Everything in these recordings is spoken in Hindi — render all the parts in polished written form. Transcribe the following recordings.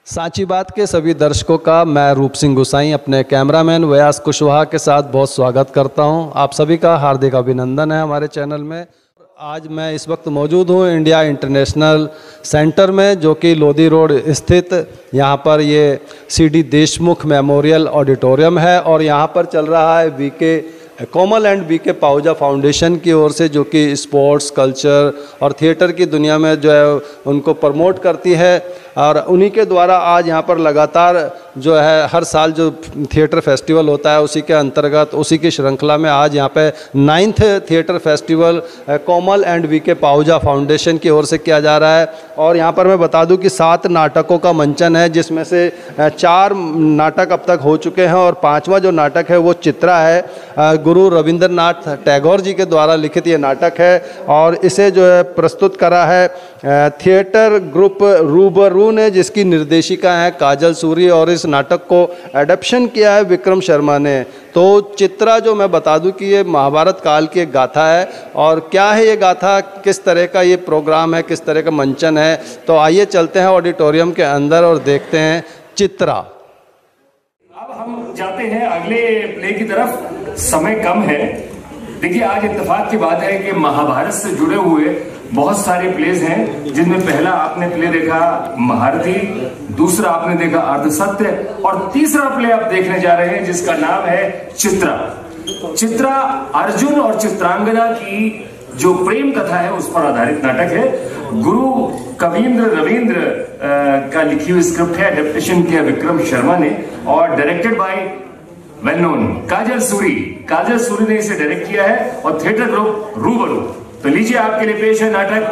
सांची बात के सभी दर्शकों का मैं रूप सिंह गुसाई अपने कैमरामैन व्यास कुशवाहा के साथ बहुत स्वागत करता हूं। आप सभी का हार्दिक अभिनंदन है हमारे चैनल में। आज मैं इस वक्त मौजूद हूं इंडिया इंटरनेशनल सेंटर में, जो कि लोधी रोड स्थित यहां पर ये सीडी देशमुख मेमोरियल ऑडिटोरियम है। और यहां पर चल रहा है V K Komal and V K Pahuja foundation की ओर से, जो कि स्पोर्ट्स, कल्चर और थिएटर की दुनिया में जो है उनको प्रमोट करती है। और उन्हीं के द्वारा आज यहाँ पर लगातार जो है हर साल जो थिएटर फेस्टिवल होता है उसी के अंतर्गत, उसी की श्रृंखला में आज यहाँ पे 9th theatre festival Komal and V K Pahuja foundation की ओर से किया जा रहा है। और यहाँ पर मैं बता दूं कि 7 नाटकों का मंचन है, जिसमें से 4 नाटक अब तक हो चुके हैं और 5वां जो नाटक है वो चित्रा है। गुरु रविंद्रनाथ टैगोर जी के द्वारा लिखित ये नाटक है और इसे जो है प्रस्तुत करा है थिएटर ग्रुप रूबरू ने, जिसकी निर्देशिका है काजल सूरी, और इस नाटक को एडप्शन किया है विक्रम शर्मा ने। तो चित्रा जो मैं बता दूं कि ये महाभारत काल की एक गाथा है। और क्या है ये गाथा, किस तरह का ये प्रोग्राम है, किस तरह का मंचन है, तो आइए चलते हैं ऑडिटोरियम के अंदर और देखते हैं चित्रा। अब हम जाते हैं अगले प्ले की तरफ। समय कम है। देखिए, आज इत्तेफाक की बात है कि महाभारत से जुड़े हुए बहुत सारे प्लेज हैं, जिनमें पहला आपने प्ले देखा महारथी, दूसरा आपने देखा अर्धसत्य, और तीसरा प्ले आप देखने जा रहे हैं जिसका नाम है चित्रा। चित्रा अर्जुन और चित्रांगदा की जो प्रेम कथा है उस पर आधारित नाटक है। गुरु कवींद्र रविंद्र का लिखी हुई स्क्रिप्ट है, एडेप्टेशन किया विक्रम शर्मा ने और डायरेक्टेड बाय वेल नोन काजल सूरी। काजल सूरी ने इसे डायरेक्ट किया है और थिएटर ग्रुप रूबरू। तो लीजिए आपके लिए पेश है नाटक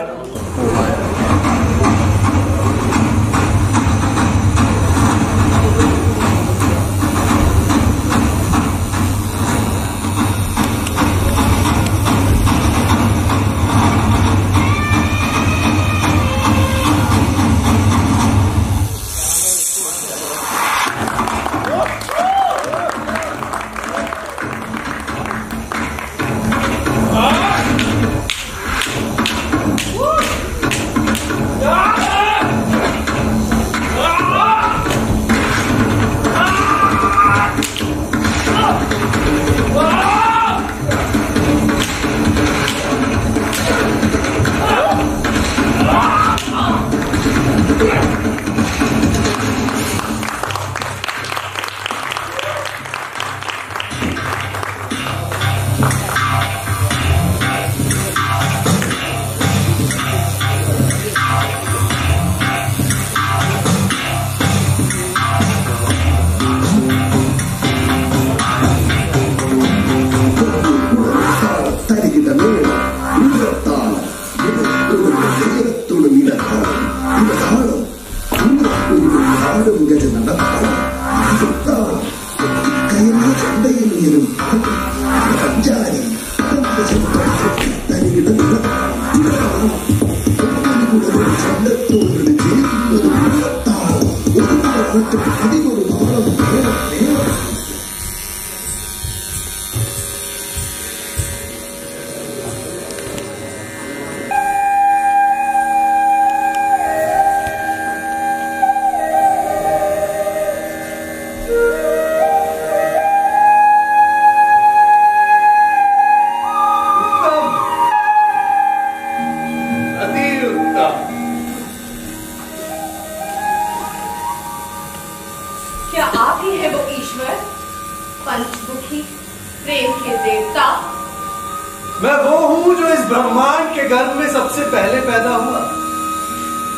मैं वो हूं जो इस ब्रह्मांड के गर्भ में सबसे पहले पैदा हुआ।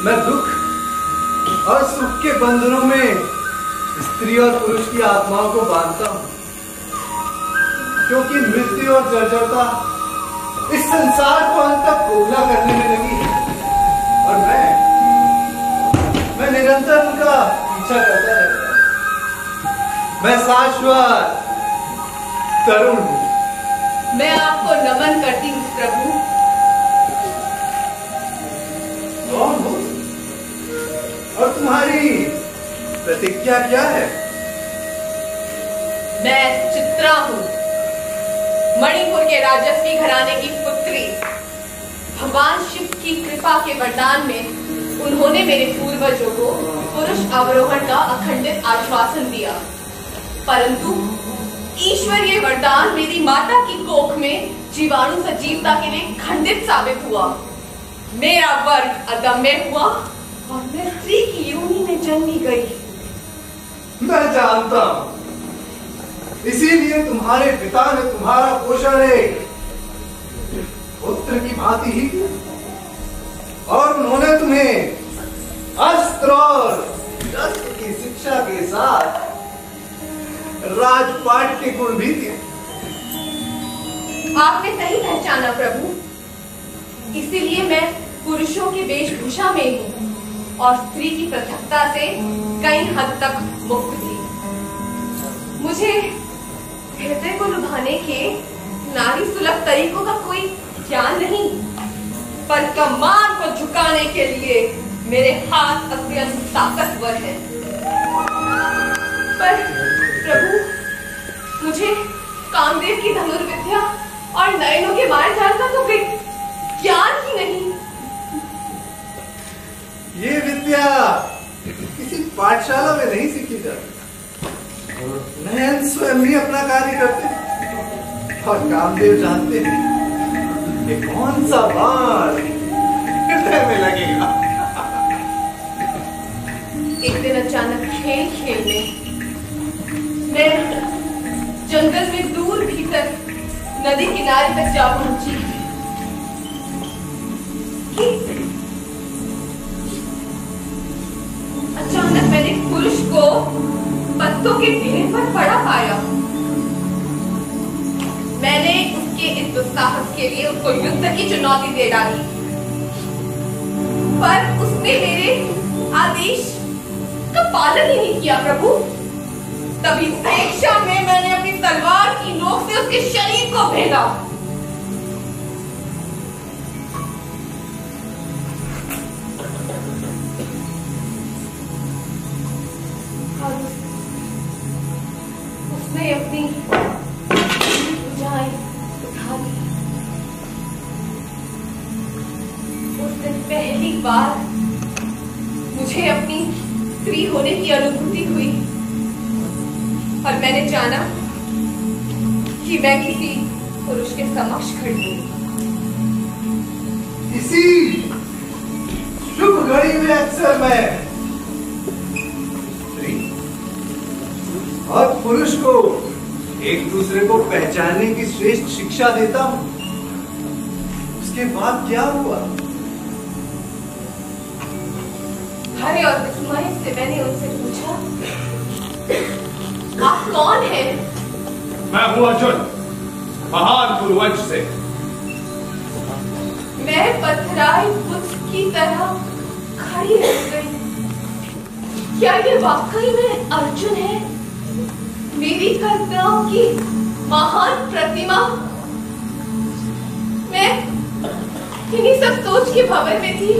मैं दुख और सुख के बंधनों में स्त्री और पुरुष की आत्माओं को बांधता हूं, क्योंकि मृत्यु और जर्जरता इस संसार को अंत तक कोगला करने में लगी है। और मैं निरंतर उनका पीछा करता रहता हूं। मैं शाश्वत तरुण हूं। मैं आपको नमन करती हूँ प्रभु। कौन हो और तुम्हारी प्रतिज्ञा क्या है? मैं चित्रा हूँ, मणिपुर के राजस्वी घराने की पुत्री। भगवान शिव की कृपा के वरदान में उन्होंने मेरे पूर्वजों को पुरुष अवरोहण का अखंडित आश्वासन दिया, परंतु ईश्वरीय वरदान मेरी माता की कोख में जीवाणु सजीवता के लिए खंडित साबित हुआ। मेरा वर्ग अदम्य हुआ और मैं स्त्री की योनि में जन्मी गई। मैं जानता हूं, इसीलिए तुम्हारे पिता ने तुम्हारा पोषण एक पुत्र की भांति ही किया और उन्होंने तुम्हें अस्त्र और शस्त्र की शिक्षा के साथ राजपाट के गुण भी दिए। आपने सही पहचाना प्रभु, इसीलिए मैं पुरुषों की वेशभूषा में हूँ और स्त्री की पृथकता से कई हद तक मुक्त थी। मुझे हृदय को लुभाने के नारी सुलभ तरीकों का कोई ज्ञान नहीं, पर कमान को झुकाने के लिए मेरे हाथ अत्यंत ताकतवर हैं। पर प्रभु, मुझे कामदेव की धनुर्विद्या और नयनों के मारे जाल का तो ज्ञान ही नहीं। ये विद्या किसी पाठशाला में नहीं सीखी जाती। नयन स्वयं ही अपना कार्य करते हैं और कामदेव जानते हैं कि कौन सा बाण हृदय में लगेगा। एक दिन अचानक खेल खेल में मैं जंगल में दूर भीतर नदी किनारे तक जा पहुंची कि अचानक मैंने पुरुष को पत्तों के ढेर पर पड़ा पाया। मैंने उसके इस दुस्साहस के लिए उसको युद्ध की चुनौती दे डाली, पर उसने मेरे आदेश का पालन ही नहीं किया प्रभु। तभी स्वेच्छा में मैंने अपनी तलवार की नोक से उसके शरीर को भेदा। उसने अपनी भुजाएं उठा ली। उस दिन पहली बार मुझे अपनी स्त्री होने की अनुभूति हुई और मैंने जाना कि मैं किसी पुरुष के समक्ष खड़ी हूं। इसी शुभ घड़ी में अक्सर मैं स्त्री और पुरुष को एक दूसरे को पहचानने की श्रेष्ठ शिक्षा देता हूं। उसके बाद क्या हुआ? हरे और विस्मय से मैंने उनसे पूछा, आप कौन हैं? मैं हूं अर्जुन, महान कुरुवंश से। मैं पथराई बुद्ध की तरह खड़ी रह गई। क्या ये वाकई में अर्जुन है, मेरी कल्पनाओं की महान प्रतिमा? मैं इन्हीं सब सोच के भंवर में थी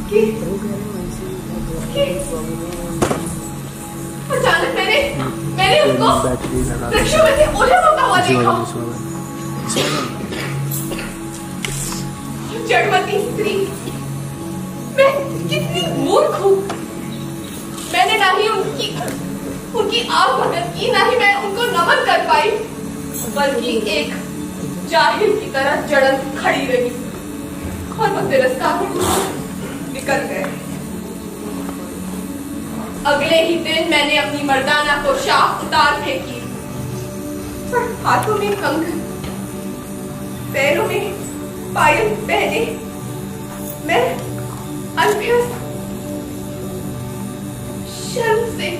कि अचानक मैंने उसको वृक्षों में से उलझा होता हुआ देखा। जड़वती स्त्री, मैं कितनी मूर्ख हूँ। मैंने ना ही उनकी आभगत की, ना ही मैं उनको नमन कर पाई, बल्कि एक जाहिल की तरह जड़न खड़ी रही और वो तिरस्कार निकल गए। अगले ही दिन मैंने अपनी मर्दाना पोशाक उतार फेंकी, हाथों में कंगन, पैरों में पायल पहने मैं अनभ्यस्त शर्म से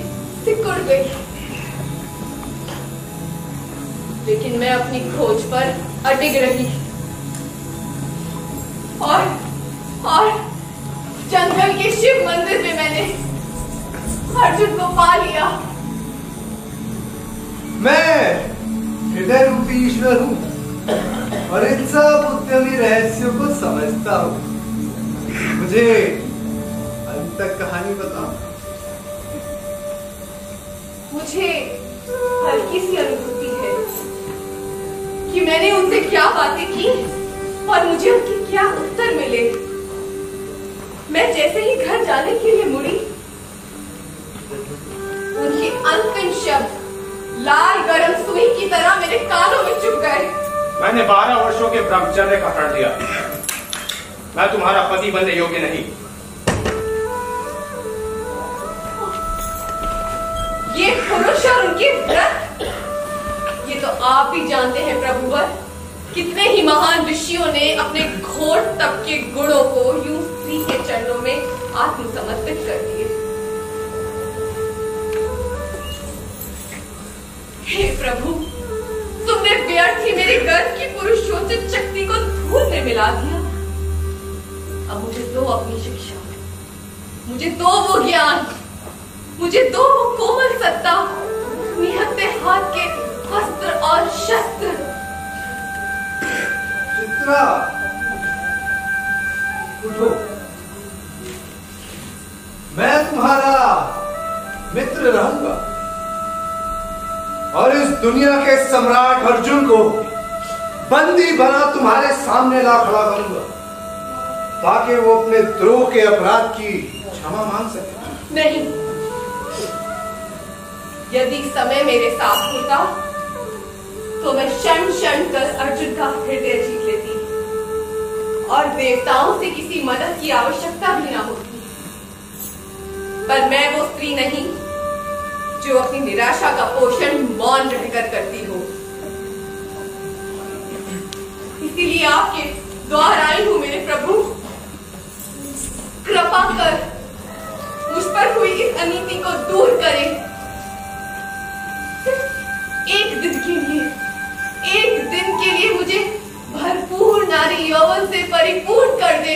सिकुड़ गई। लेकिन मैं अपनी खोज पर अडिग रही और जंगल के शिव मंदिर में मैंने अर्जुन को पा लिया। मैं हृदय रूपी ईश्वर हूं और इन सब उद्यमी रहस्यों को समझता हूं। मुझे अंत तक कहानी बताओ। मुझे हल्की सी अनुभूति है कि मैंने उनसे क्या बातें की और मुझे उनके क्या उत्तर मिले। मैं जैसे ही घर जाने के लिए मुड़ी, उनके अंतिम शब्द लाल गरम सुई की तरह मेरे कानों में चुभ गए। मैंने 12 वर्षों के ब्रह्मचर्य का प्रण लिया। मैं तुम्हारा पति बनने योग्य नहीं। ये पुरुष और उनके व्रत, ये तो आप भी जानते हैं प्रभुवर, कितने ही महान ऋषियों ने अपने घोर तप के गुणों को यूं स्त्री के चरणों में आत्मसमर्पित कर दिए। हे प्रभु, तुमने व्यर्थ ही मेरे गर्भ की पुरुषोचित शक्ति को धूल में मिला दिया। अब मुझे दो अपनी शिक्षा, मुझे दो वो ज्ञान, मुझे दो वो कोमल सत्ता, निहत्ते हाथ के अस्त्र और शस्त्र। चित्रा, उठो। मैं तुम्हारा मित्र रहूंगा और इस दुनिया के सम्राट अर्जुन को बंदी बना तुम्हारे सामने ला खड़ा करूंगा, ताकि वो अपने द्रोह के अपराध की क्षमा मांग सके। नहीं, यदि समय मेरे साथ होता तो मैं क्षण क्षण कर अर्जुन का हृदय जीत लेती और देवताओं से किसी मदद की आवश्यकता भी ना होती। पर मैं वो स्त्री नहीं जो अपनी निराशा का पोषण मौन रहकर करती हो। इसीलिए आपके द्वार आई हूं मेरे प्रभु। कृपा कर मुझ पर हुई इस अनीति को दूर करें। एक दिन के लिए मुझे भरपूर नारी यौवन से परिपूर्ण कर दे,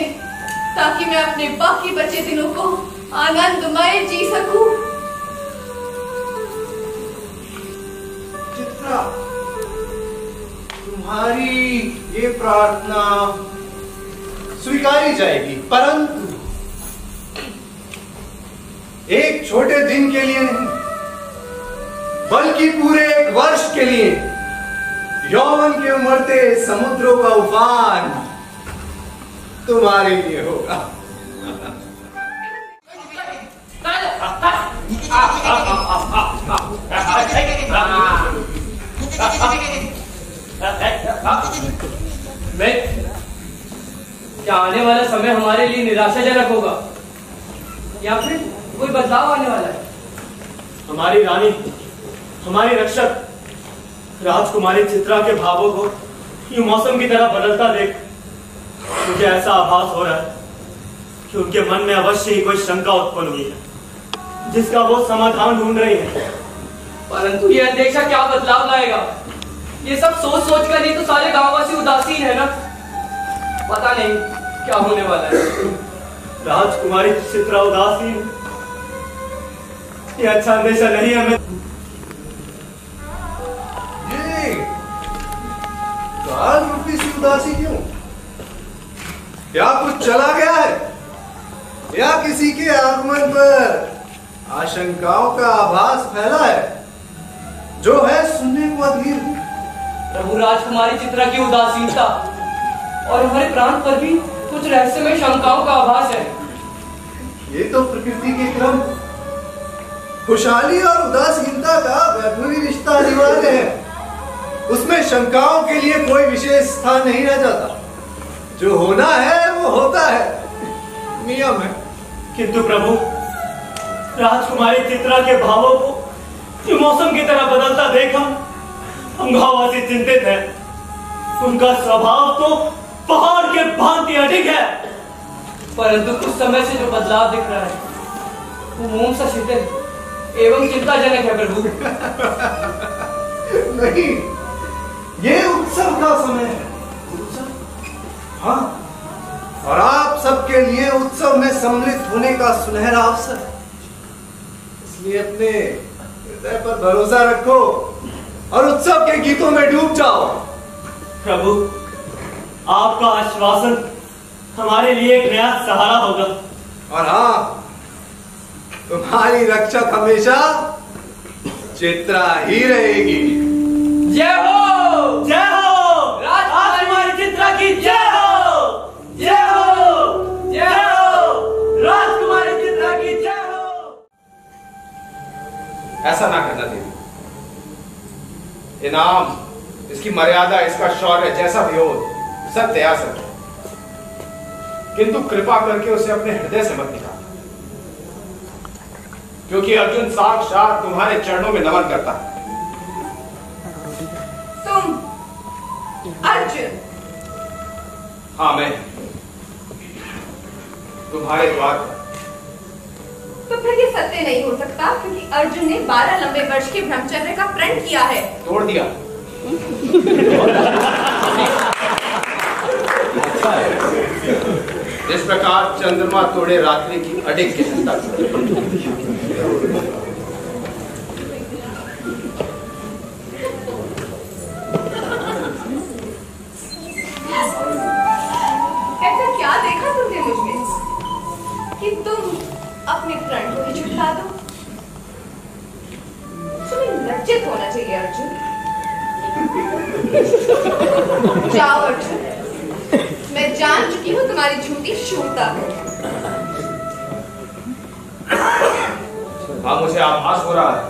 ताकि मैं अपने बाकी बचे दिनों को आनंदमय जी सकूं। चित्रा, तुम्हारी ये प्रार्थना स्वीकारी जाएगी, परंतु एक छोटे दिन के लिए नहीं, बल्कि पूरे 1 वर्ष के लिए यौवन के उमड़ते समुद्रों का उफान तुम्हारे लिए होगा। क्या आने वाला समय हमारे लिए निराशाजनक होगा या फिर कोई बदलाव आने वाला है? हमारी रानी, हमारी रक्षक राजकुमारी चित्रा के भावों को यूं मौसम की तरह बदलता देख मुझे ऐसा आभास हो रहा है कि उनके मन में अवश्य ही कोई शंका उत्पन्न हुई है, जिसका वो समाधान ढूंढ रही है। परंतु ये अंदेशा क्या बदलाव लाएगा? ये सब सोच सोच कर ही तो सारे गांववासी उदासीन है ना। पता नहीं क्या होने वाला है। राजकुमारी चित्रा उदासीन, ये अच्छा अंदेशा नहीं है। काल रूपी सी उदासी क्यों? क्या कुछ चला गया है या किसी के आगमन पर आशंकाओं का आभास फैला है, जो है सुनने को अधीर हूं। प्रभु, राजकुमारी चित्रा की उदासीनता और हमारे प्राण पर भी कुछ रहस्यमय शंकाओं का आभास है। ये तो प्रकृति के क्रम, खुशहाली और उदासीनता का वैभवी रिश्ता अनिवार्य है। उसमें शंकाओं के लिए कोई विशेष स्थान नहीं रह जाता। जो होना है वो होता है, नियम है। किंतु प्रभु, राजकुमारी चित्रा के भावों को मौसम की तरह बदलता देख हम गांववासी चिंतित हैं। उनका स्वभाव तो पहाड़ के भांति अडिग है, परंतु कुछ समय से जो बदलाव दिख रहा है वो मोम सा शिथिल एवं चिंताजनक है प्रभु। नहीं, ये उत्सव का समय है। उत्सव? हाँ, और आप सबके लिए उत्सव में सम्मिलित होने का सुनहरा अवसर है। इसलिए अपने हृदय पर भरोसा रखो और उत्सव के गीतों में डूब जाओ। प्रभु, आपका आश्वासन हमारे लिए एक नया सहारा होगा। और हाँ, तुम्हारी रक्षक हमेशा चित्रा ही रहेगी। जय हो, जय हो, राजकुमारी चित्रा की जय हो, जय हो, जय हो, ऐसा ना करना देवी। इनाम, इसकी मर्यादा, इसका शौर्य जैसा भी हो, सत्य असत्य, किंतु कृपा करके उसे अपने हृदय से मत निकालना, क्योंकि अर्जुन साक्षात तुम्हारे चरणों में नमन करता है। तुम अर्जुन? हाँ, मैं तुम्हारे द्वार पर। तो फिर ये सत्य नहीं हो सकता, क्योंकि अर्जुन ने 12 लंबे वर्ष के ब्रह्मचर्य का प्रण किया है। तोड़ दिया। जिस प्रकार चंद्रमा तोड़े रात्रि की अडिग गहनता। ऐसा क्या देखा तुमने मुझमें कि तुम अपने प्रण को ही झुठला दो? तुम्हें लज्जित होना चाहिए अर्जुन। जाओ अर्जुन, मैं जान चुकी हूँ तुम्हारी झूठी शूरता को। हाँ, मुझे आभास हो रहा है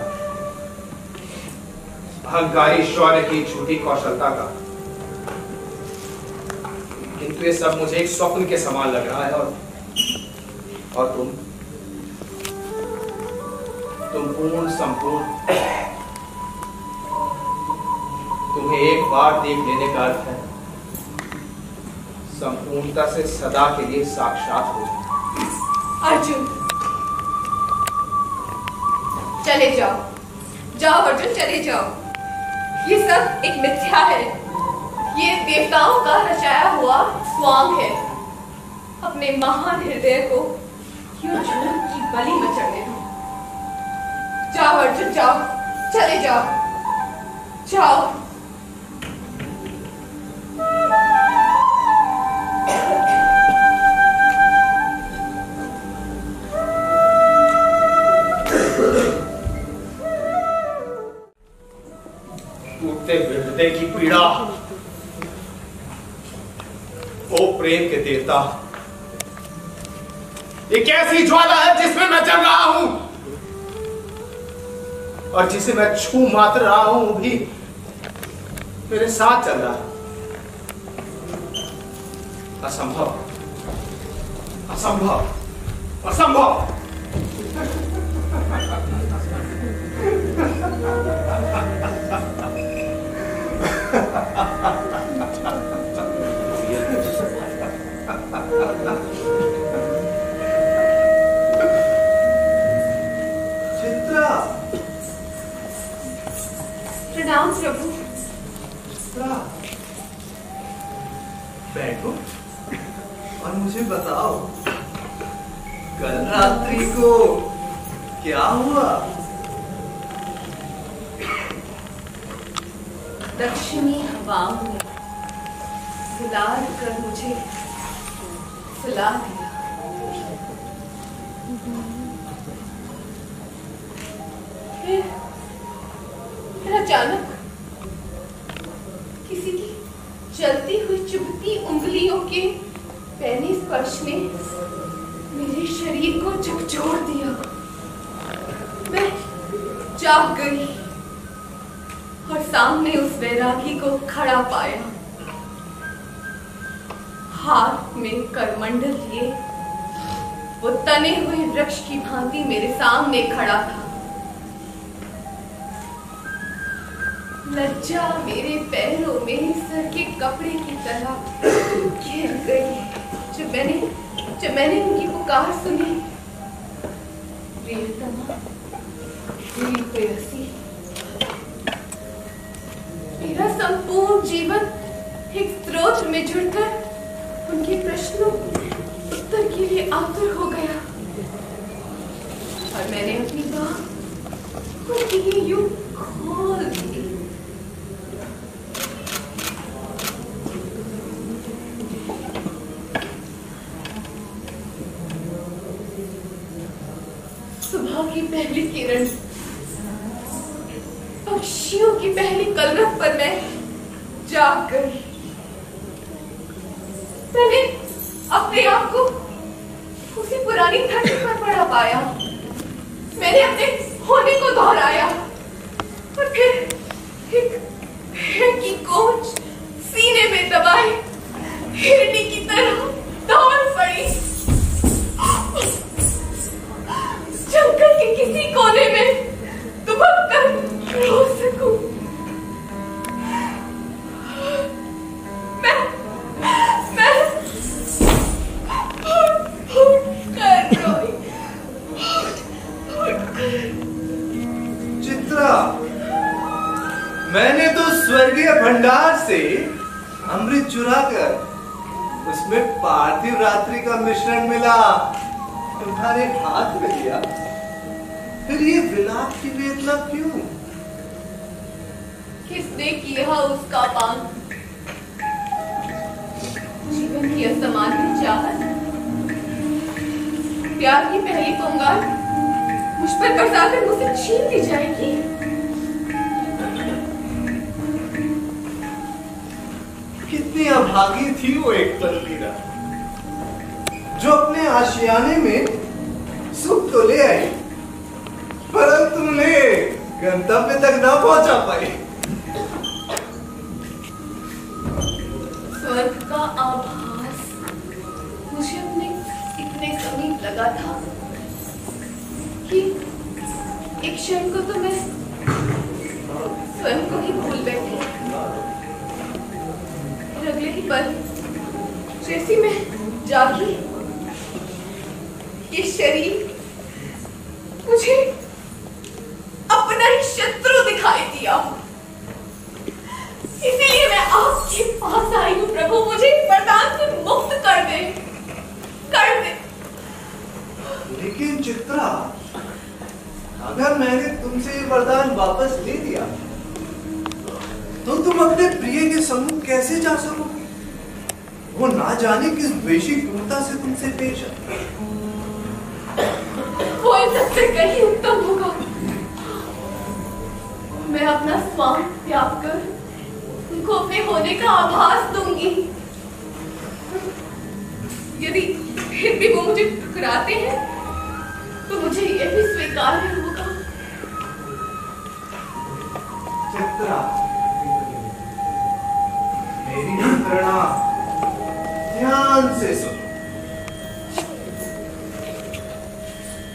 अहंकारी शौर्य की झूठी कौशलता का, किंतु ये सब मुझे एक स्वप्न के समान लग रहा है। और तुम पूर्ण संपूर्ण, तुम्हें एक बार देख लेने का अर्थ है संपूर्णता से सदा के लिए साक्षात हो जाए। अर्जुन, चले जाओ, जाओ अर्जुन, चले जाओ। ये सब एक मिथ्या है, ये देवताओं का रचाया हुआ स्वांग है। अपने महान हृदय को क्यों झूठ की बलि में चढ़ने दो? जाओ अर्जुन, जाओ, चले जाओ, जाओ। टूटते हृदय की पीड़ा, ओ प्रेम के देवता, ये कैसी ज्वाला है जिसमें मैं जल रहा हूं और जिसे मैं छू मात्र रहा हूं भी मेरे साथ चल रहा है। असंभव, असंभव, असंभव। चित्रा, प्रणाम प्रभु। चित्रा, बैठो और मुझे बताओ, कल रात्रि को क्या हुआ? दक्षिणी हवाओं ने सुलार कर मुझे सुला दिया। फिर अचानक किसी की चलती हुई चुभती उंगलियों के पैनी स्पर्श ने मेरे शरीर को झकझोर दिया। मैं जाग गई और सामने उस वैरागी को खड़ा पाया, हाथ में करमंडल लिए वो तने हुए वृक्ष की भांति मेरे सामने खड़ा था। लज्जा मेरे पैरों में सर के कपड़े की तरह घिर गई जब मैंने उनकी पुकार सुनी। प्रियतमा, मेरी प्रेयसी, मेरा संपूर्ण जीवन एक स्रोत में जुड़कर उनके प्रश्नों उत्तर के लिए आतुर हो गया और मैंने अपनी बात उनके लिए यूं खोल दी। सुबह की पहली किरण, पक्षियों की पहली कलरव पर मैं जाग गई। मैंने अपने आप को उसी पुरानी धरती पर पड़ा पाया। मैंने अपने होने को दोहराया और फिर एक भेड़ की कोंच सीने में दबाए हिरनी की तरह दौड़ पड़ी। जंगल के किसी कोने में दुबक कर रो सकूं। मैं कर रोई। चित्रा, मैंने तो स्वर्गीय भंडार से अमृत चुराकर उसमें पार्थिव रात्रि का मिश्रण मिला तुम्हारे हाथ में दिया, फिर ये विलाप की वेदना क्यों? किसने किया उसका पान? जीवन की असमान्य चाहत, प्यार की पहली पुंगार मुझ पर बरसाकर मुझसे छीन ली जाएगी। कितनी अभागी थी वो एक तलवीरा, जो अपने आशियाने में सुख तो ले आई, परंतु उन्हें गंतव्य तक ना पहुंचा पाई। स्वर्ग का आभास मुझे अपने इतने समीप लगा था कि एक क्षण को तो मैं स्वयं को ही भूल बैठी। अगले ही पल जैसी मैं जागी, ये शरीर मुझे अपना ही शत्रु दिखाई दिया। इसीलिए मैं आपके पास आई हूँ प्रभु, मुझे इस वरदान से मुक्त कर दे, कर दे। लेकिन चित्रा, अगर मैंने तुमसे ये वरदान वापस ले दिया तो तुम अपने प्रिय के सम्मुख कैसे जा सकोगे? वो ना जाने किस द्वेषी क्रूरता से तुमसे पेश है। वो इन सबसे कहीं उत्तम होगा। मैं अपना स्वांग त्याग कर उनको अपने होने का आभास दूंगी। यदि फिर भी वो मुझे ठुकराते हैं तो मुझे यह भी स्वीकार होगा। चित्रा, मेरी मंत्रणा ध्यान से सुनो।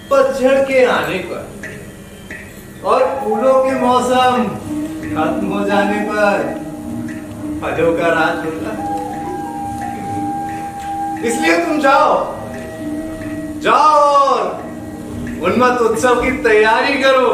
पतझड़ के आने पर और फूलों के मौसम खत्म हो जाने पर फलों का राज होता है। इसलिए तुम जाओ और उन्मत्त उत्सव की तैयारी करो।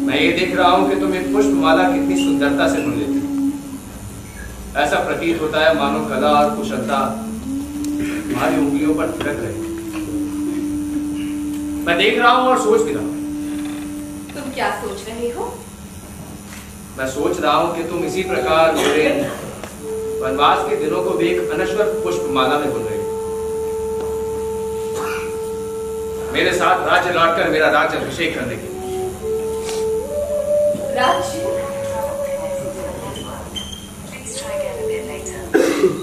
मैं ये देख रहा हूं कि तुम एक पुष्पमाला कितनी सुंदरता से बुन लेती हो। ऐसा प्रतीत होता है मानो कला और कुशलता तुम्हारी उंगलियों पर थिरक रही। मैं देख रहा हूं और सोच भी रहा हूं। तुम क्या सोच रहे हो? मैं सोच रहा हूं कि तुम इसी प्रकार मेरे वनवास के दिनों को भी एक अनश्वर पुष्पमाला में बुन रहे। मेरे साथ राज्य लौटकर मेरा राज्य अभिषेक करने के लिए। राज्य?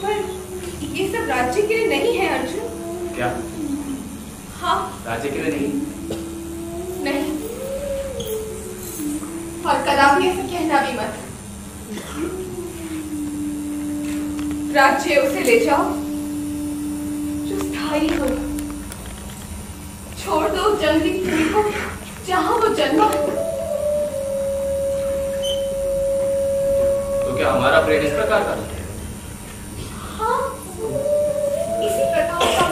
पर ये सब राज्य के लिए नहीं है अर्जुन। क्या? हाँ। राज्य के लिए नहीं? नहीं, और कदापि ऐसे कहना भी मत। राज्य उसे ले जाओ जो स्थायी हो। छोड़ दो जंगली भूमि को जहां वो जन्मा। तो क्या हमारा प्रेम इस प्रकार का? हाँ, इसी प्रकार का।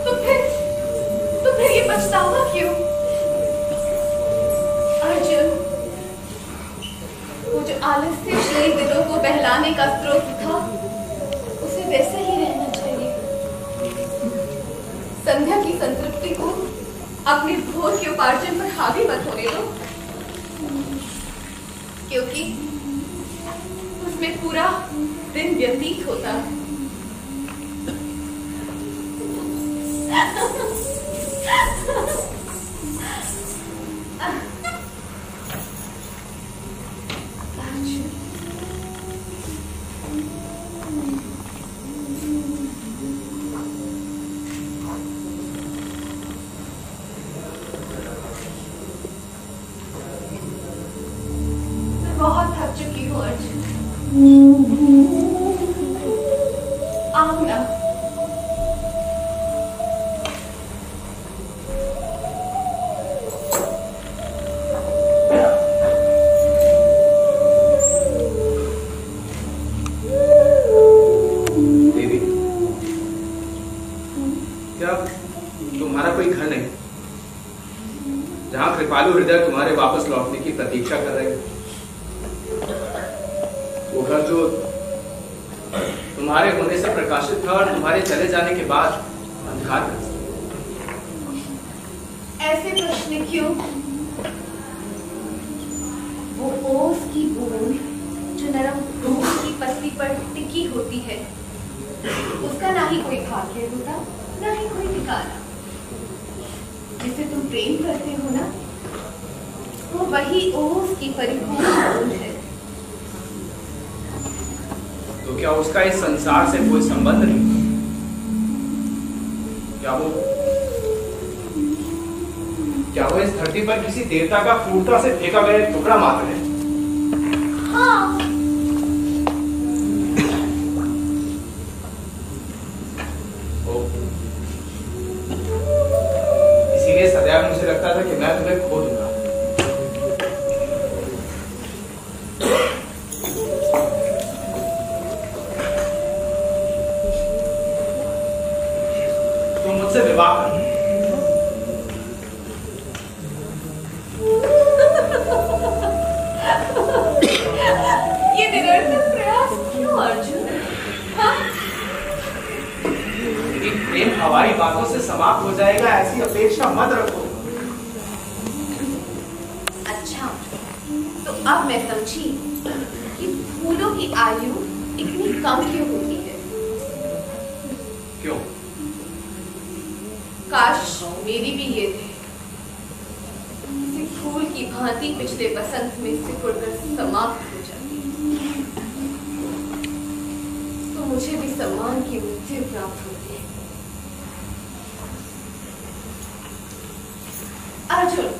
तो फिर ये पछतावा क्यों? अर्जुन, वो जो आलस्य कई दिलों को बहलाने का स्रोत था, उसे वैसे ही रहना चाहिए। संध्या की संतृप्ति को अपने भोर के उपार्जन पर हावी मत होने दो, क्योंकि उसमें पूरा दिन व्यतीत होता है। बहुत थक चुकी हूँ अर्जुन। आओ ना। देवी, क्या तुम्हारा कोई घर नहीं जहां कृपालु हृदय तुम्हारे वापस लौटने की प्रतीक्षा कर रहे हैं? वो घर जो तुम्हारे होने से प्रकाशित था और तुम्हारे चले जाने के बाद अंधकार कर। ऐसे प्रश्न क्यों? वो ओस की बूंद जो नरम धूप की पत्ती पर टिकी होती है, उसका ना ही कोई भाग्य होता, ना ही कोई ठिकाना। जिसे तुम प्रेम करते हो ना, वो वही ओस की परिपूर्ण बूंद है। तो क्या उसका इस संसार से कोई संबंध नहीं? क्या वो इस धरती पर किसी देवता का क्रूरता से फेंका गया टुकड़ा मात्र है? हाँ। इसीलिए सदैव मुझे लगता था कि मैं तुम्हें खो दूंगा। तुम मुझसे विवाह कर। ये निरर्थक प्रयास क्यों अर्जुन? हाँ? प्रेम हवाई बातों से समाप्त हो जाएगा ऐसी अपेक्षा मत रखो। अच्छा, तो अब मैं समझी कि फूलों की आयु इतनी कम क्यों होती है। क्यों? काश मेरी भी ये थे। किसी फूल की भांति पिछले बसंत में सिकुड़कर समाप्त हो जाती, तो मुझे भी सम्मान की मृत्यु प्राप्त होती। अर्जुन,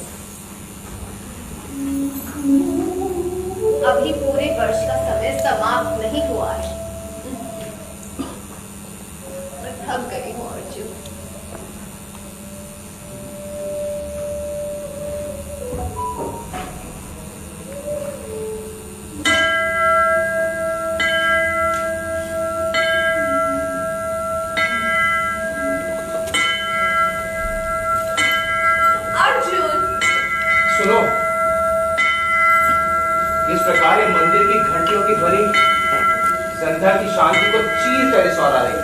अभी पूरे वर्ष का समय समाप्त नहीं हुआ है। मैं थक गई हूँ अर्जुन। सुनो, इस प्रकार ये मंदिर की घंटियों की ध्वनि संध्या की शांति को चीर कर सौरा रही।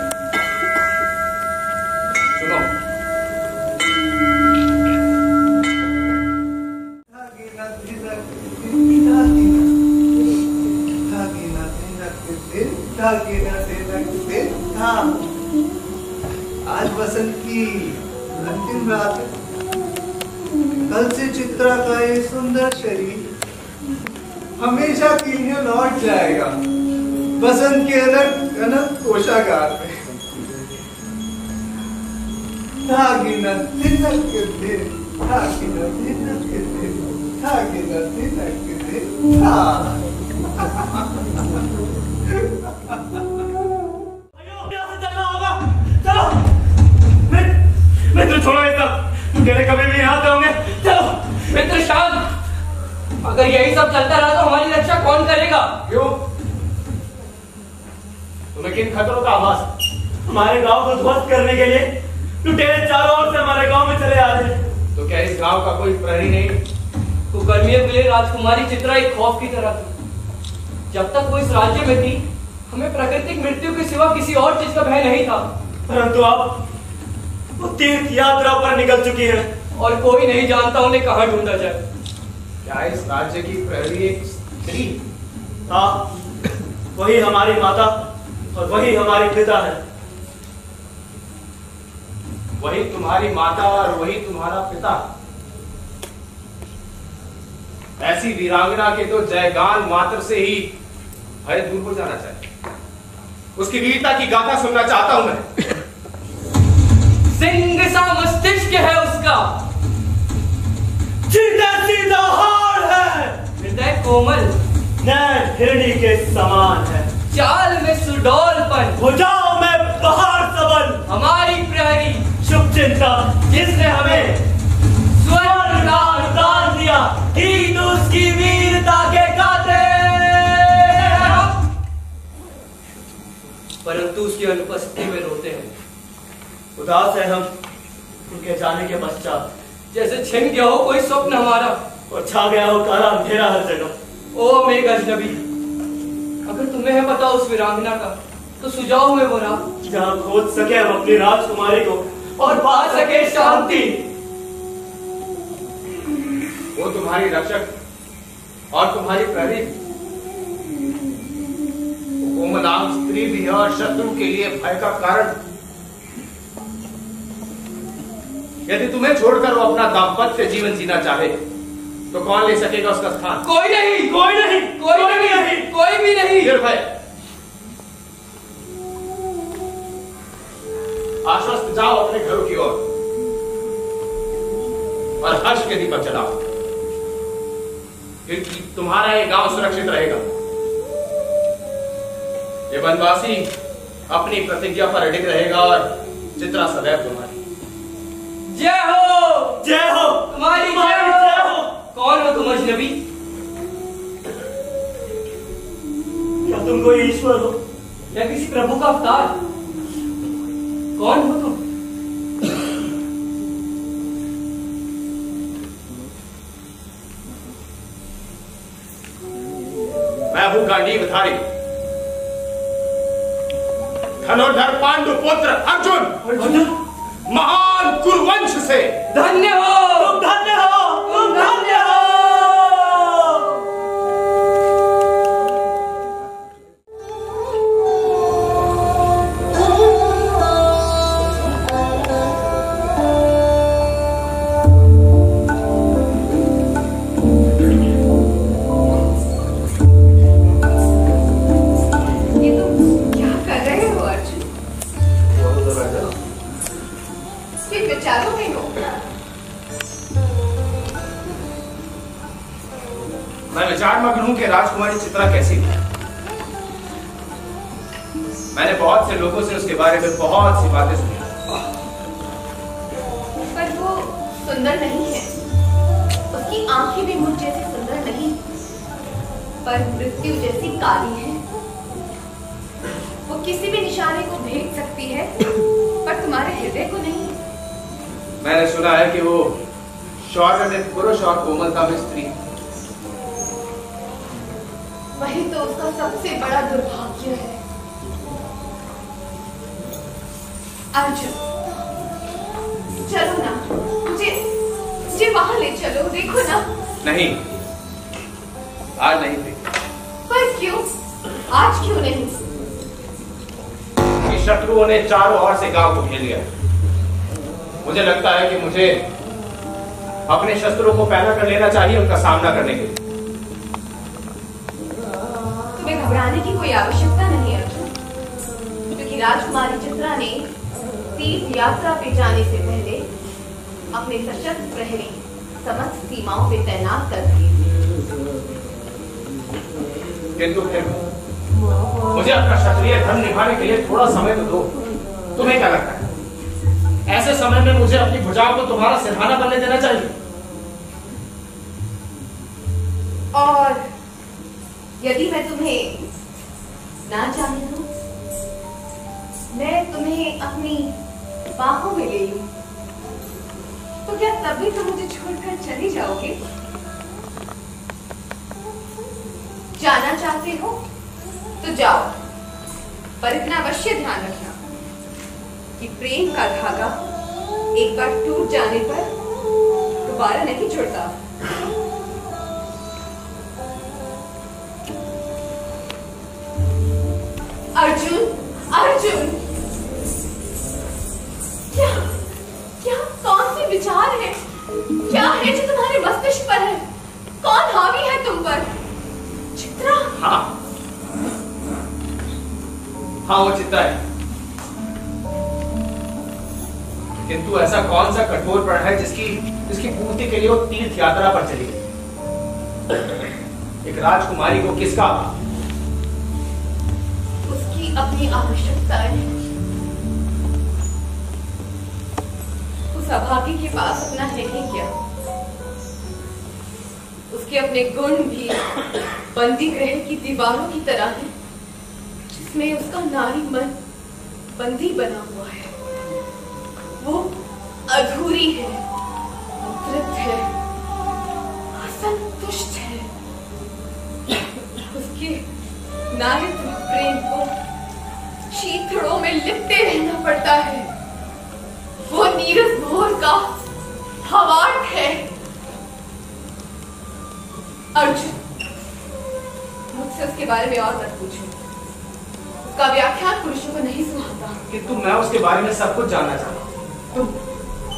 सुनो, धागे लगते था। आज बसंत की अंतिम रात है। कल से चित्रा का ये सुंदर शरीर हमेशा के लिए लौट जाएगा बसंत के अनंत कोशागार में। धागिना तिलक दे, धागिना तिलक दे, धागिना तिलक दे। चलो मित्र, छोड़ो ये सब, तेरे कभी भी यहाँ पे होंगे। चलो मित्र शांत, अगर यही सब चलता रहा तो हमारी रक्षा कौन करेगा? क्यों? तुम्हें किन खतरों का आभास? हमारे गांव को ध्वस्त करने के लिए लुटेरे चारों ओर से हमारे गांव में चले आ रहे हैं। तो क्या इस गांव का कोई प्रहरी नहीं? तो गर्मियों के लिए राजकुमारी चित्रा एक खौफ की तरह थी। जब तक वो इस राज्य में थी, हमें प्राकृतिक मृत्यु के सिवा किसी और चीज का भय नहीं था। परंतु अब वो तीर्थ यात्रा पर निकल चुकी है और कोई नहीं जानता उन्हें कहाँ ढूंढा जाए। क्या इस राज्य की प्रहरी एक स्त्री? हाँ, वही हमारी माता और वही हमारी पिता है। वही तुम्हारी माता और वही तुम्हारा पिता। ऐसी वीरांगना के तो जयगान मात्र से ही भय दूर हो जाना चाहिए। उसकी वीरता की गाथा सुनना चाहता हूं मैं। सिंह सा मस्तिष्क है उसका, सीधा सीधा हाड़ है, हृदय कोमल, नैन हिरणी के समान है, चाल में सुडौलपन, भुजाओं में बहार सबल, हमारी प्रहरी शुभ चिंता जिसने हमें स्वर्ग का दान दिया, ही तो उसकी वीरता के गाते। परंतु उसकी अनुपस्थिति में रोते हैं। उदास है हम उनके जाने के पश्चात, जैसे छिन गया हो कोई स्वप्न हमारा और छा गया हो काला अंधेरा हर जगह। ओ मेघ अजनबी, अगर तुम्हें है पता उस वीरांगना का, तो सुझाव में वो राह जहाँ खोज सके हम अपनी राजकुमारी को और पा सके शांति। वो तुम्हारी रक्षक और तुम्हारी प्रहरी, कोमलांग स्त्री भी है और शत्रु के लिए भय का कारण। यदि तुम्हें छोड़कर वो अपना दाम्पत्य जीवन जीना चाहे तो कौन ले सकेगा उसका स्थान? कोई नहीं, कोई नहीं, कोई नहीं, कोई भी नहीं। निर्भय आश्वस्त जाओ अपने घरों की ओर और हर्ष के दीपक जलाओ, क्योंकि तुम्हारा ये गांव सुरक्षित रहेगा। ये वनवासी अपनी प्रतिज्ञा पर अडिग रहेगा और चित्रा सदैव तुम्हारी। जय हो, जय हो, तुम्हारी जय हो। कौन हो तुम अजनबी? क्या तुम कोई ईश्वर हो या किसी प्रभु का अवतार? कौन हो तुम? मैं हूं गांडीवधारी, धनुर्धर पांडु पुत्र अर्जुन, महान कुरुवंश से। धन्य हो, तुम धन्य हो, तुम धन्य हो। मैं विचार मग्न हूं कि राजकुमारी चित्रा कैसी थी। मैंने बहुत से लोगों से उसके बारे में बहुत सी बातें सुनी, पर वो सुंदर नहीं है। उसकी आंखें भी मुझ जैसी सुंदर नहीं, पर मृत्यु जैसी काली है। वो किसी भी निशाने को भेद सकती है, पर तुम्हारे हृदय को नहीं। मैंने सुना है कि वो शौर्य में पुरुष और कोमलता में स्त्री। वही तो उसका सबसे बड़ा दुर्भाग्य है। अर्जुन, चलो ना, मुझे वहां ले चलो, देखो ना। नहीं, आज नहीं थी। पर क्यों? आज क्यों नहीं? शत्रुओं ने चारों ओर से गांव को घेर लिया। मुझे लगता है कि मुझे अपने शस्त्रों को पैदा कर लेना चाहिए उनका सामना करने के लिए। तुम्हें घबराने की कोई आवश्यकता नहीं अर्जुन, क्योंकि राजकुमारी चित्रा ने तीर्थ यात्रा पे जाने से पहले अपने सशस्त्र प्रहरी समस्त सीमाओं पे तैनात कर दिए। किंतु फिर मुझे अपना क्षत्रिय धर्म निभाने के लिए थोड़ा समय तो दो। तुम्हें क्या लगता है ऐसे समय में मुझे अपनी भुजाओं को तुम्हारा सिरहाना बनने देना चाहिए? और यदि मैं तुम्हें ना जाने दूं, मैं तुम्हें अपनी बाहों में ले लूं, तो क्या तब भी तुम मुझे छोड़कर चली जाओगे? जाना चाहते हो तो जाओ, पर इतना अवश्य ध्यान रखना कि प्रेम का धागा एक बार टूट जाने पर दोबारा नहीं जुड़ता। अर्जुन, अर्जुन, क्या क्या कौन से विचार है, क्या है जो तुम्हारे मस्तिष्क पर है? कौन हावी है तुम पर? चित्रा? हाँ, वो चित्रा है। किंतु ऐसा कौन सा कठोर प्रण है जिसकी पूर्ति के लिए वो तीर्थ यात्रा पर चली गई? एक राजकुमारी को किसका? उसकी अपनी आवश्यकताएं। उस अभागी के पास अपना है ही क्या? उसके अपने गुण भी बंदी गृह की दीवारों की तरह हैं, जिसमें उसका नारी मन बंदी बना हुआ है। वो अधूरी है, अतृप्त है, असंतुष्ट है। उसके नारित्व प्रेम को चीथड़ों में लिपटे रहना पड़ता है। वो नीरस भोर का हवार्थ है। अर्जुन, मुझसे उसके बारे में और मत पूछो। उसका व्याख्यान पुरुषों को नहीं सुनाता। किंतु मैं उसके बारे में सब कुछ जानना चाहता हूँ।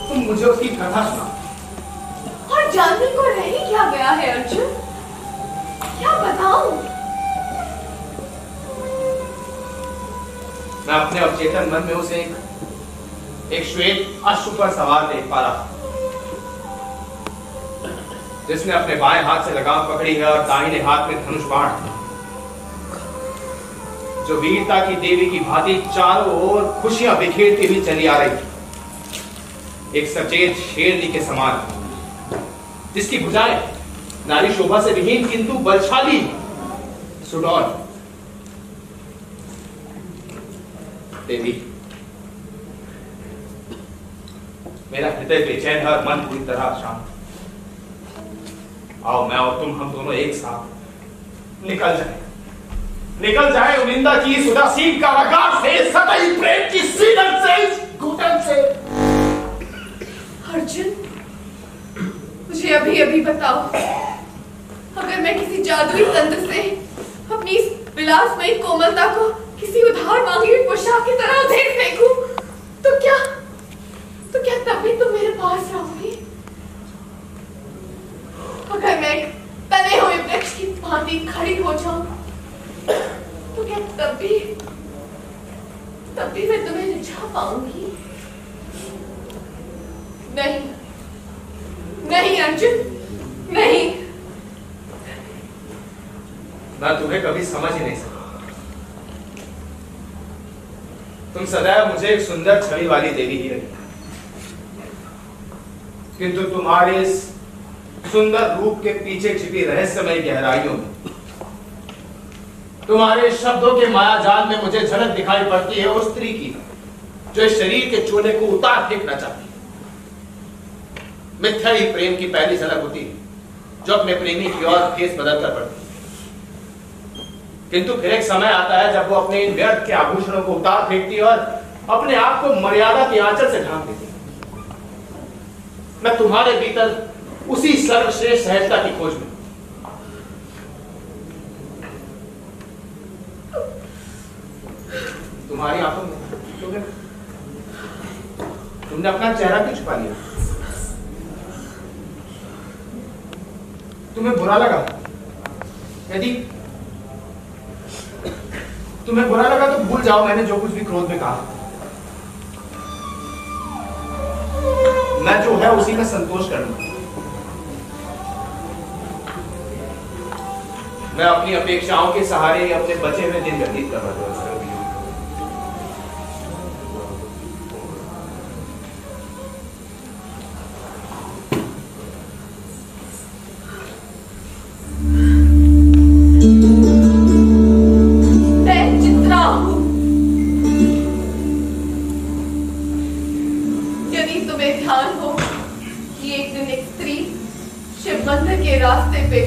तुम मुझे उसकी कथा सुनाओ। और जानने को रह ही क्या गया है अर्जुन? क्या बताऊं? मैं अपने अवचेतन मन में उसे एक श्वेत अश्व पर सवार देख पा रहा, जिसने अपने बाएं हाथ से लगाम पकड़ी है और दाहिने हाथ में धनुष बाण, जो वीरता की देवी की भांति चारों ओर खुशियां बिखेरती हुई चली आ रही, एक सचेत शेरनी के समान, जिसकी भुजाएं नारी शोभा से विहीन किंतु बलशाली सुडौल। देवी, मेरा हृदय बेचैन है और मन पूरी तरह शांत। आओ मैं और तुम, हम दोनों एक साथ निकल जाए उनिंदा की इस उदासीन कारागार से, सदैव प्रेम की सीलन से, इस घुटन से। अर्जुन, मुझे अभी अभी बताओ, अगर मैं किसी जादुई तंत्र से अपनी इस विलासमयी कोमलता को किसी उधार मांगी हुई पोशाक की तरह उधेड़ फेंकूं, तो क्या तब भी तुम मेरे पास रहोगी? अगर मैं तने हुए वृक्ष की भांति खड़ी हो जाऊं, तो क्या तब भी मैं तुम्हें रिझा पाऊंगी? नहीं अर्जुन, नहीं। मैं तुम्हें कभी समझ ही नहीं सकता। तुम सदैव मुझे एक सुंदर छवि वाली देवी ही रही, किंतु तुम्हारे इस सुंदर रूप के पीछे छिपी रहस्यमय गहराइयों में, तुम्हारे शब्दों के मायाजाल में मुझे झलक दिखाई पड़ती है उस स्त्री की जो इस शरीर के चोले को उतार फेंकना चाहती है। मिथ्या ही प्रेम की पहली झलक होती है, जो अपने प्रेमी की ओर फेस बदलकर पड़ती है। किंतु फिर एक समय आता है जब वो अपने इन व्यर्थ के आभूषणों को उतार फेंकती है और अपने आप को मर्यादा के आंचल से ढांक देती है। मैं तुम्हारे भीतर उसी सर्वश्रेष्ठ सहजता की खोज में। तुम्हारी आंखों में क्यों? तुमने अपना चेहरा क्यों छुपा लिया? तुम्हें बुरा लगा? यदि तुम्हें बुरा लगा तो भूल जाओ मैंने जो कुछ भी क्रोध में कहा। मैं जो है उसी का संतोष कर लूं। मैं अपनी अपेक्षाओं के सहारे अपने बचे हुए दिन व्यतीत कर रहा था। के रास्ते पे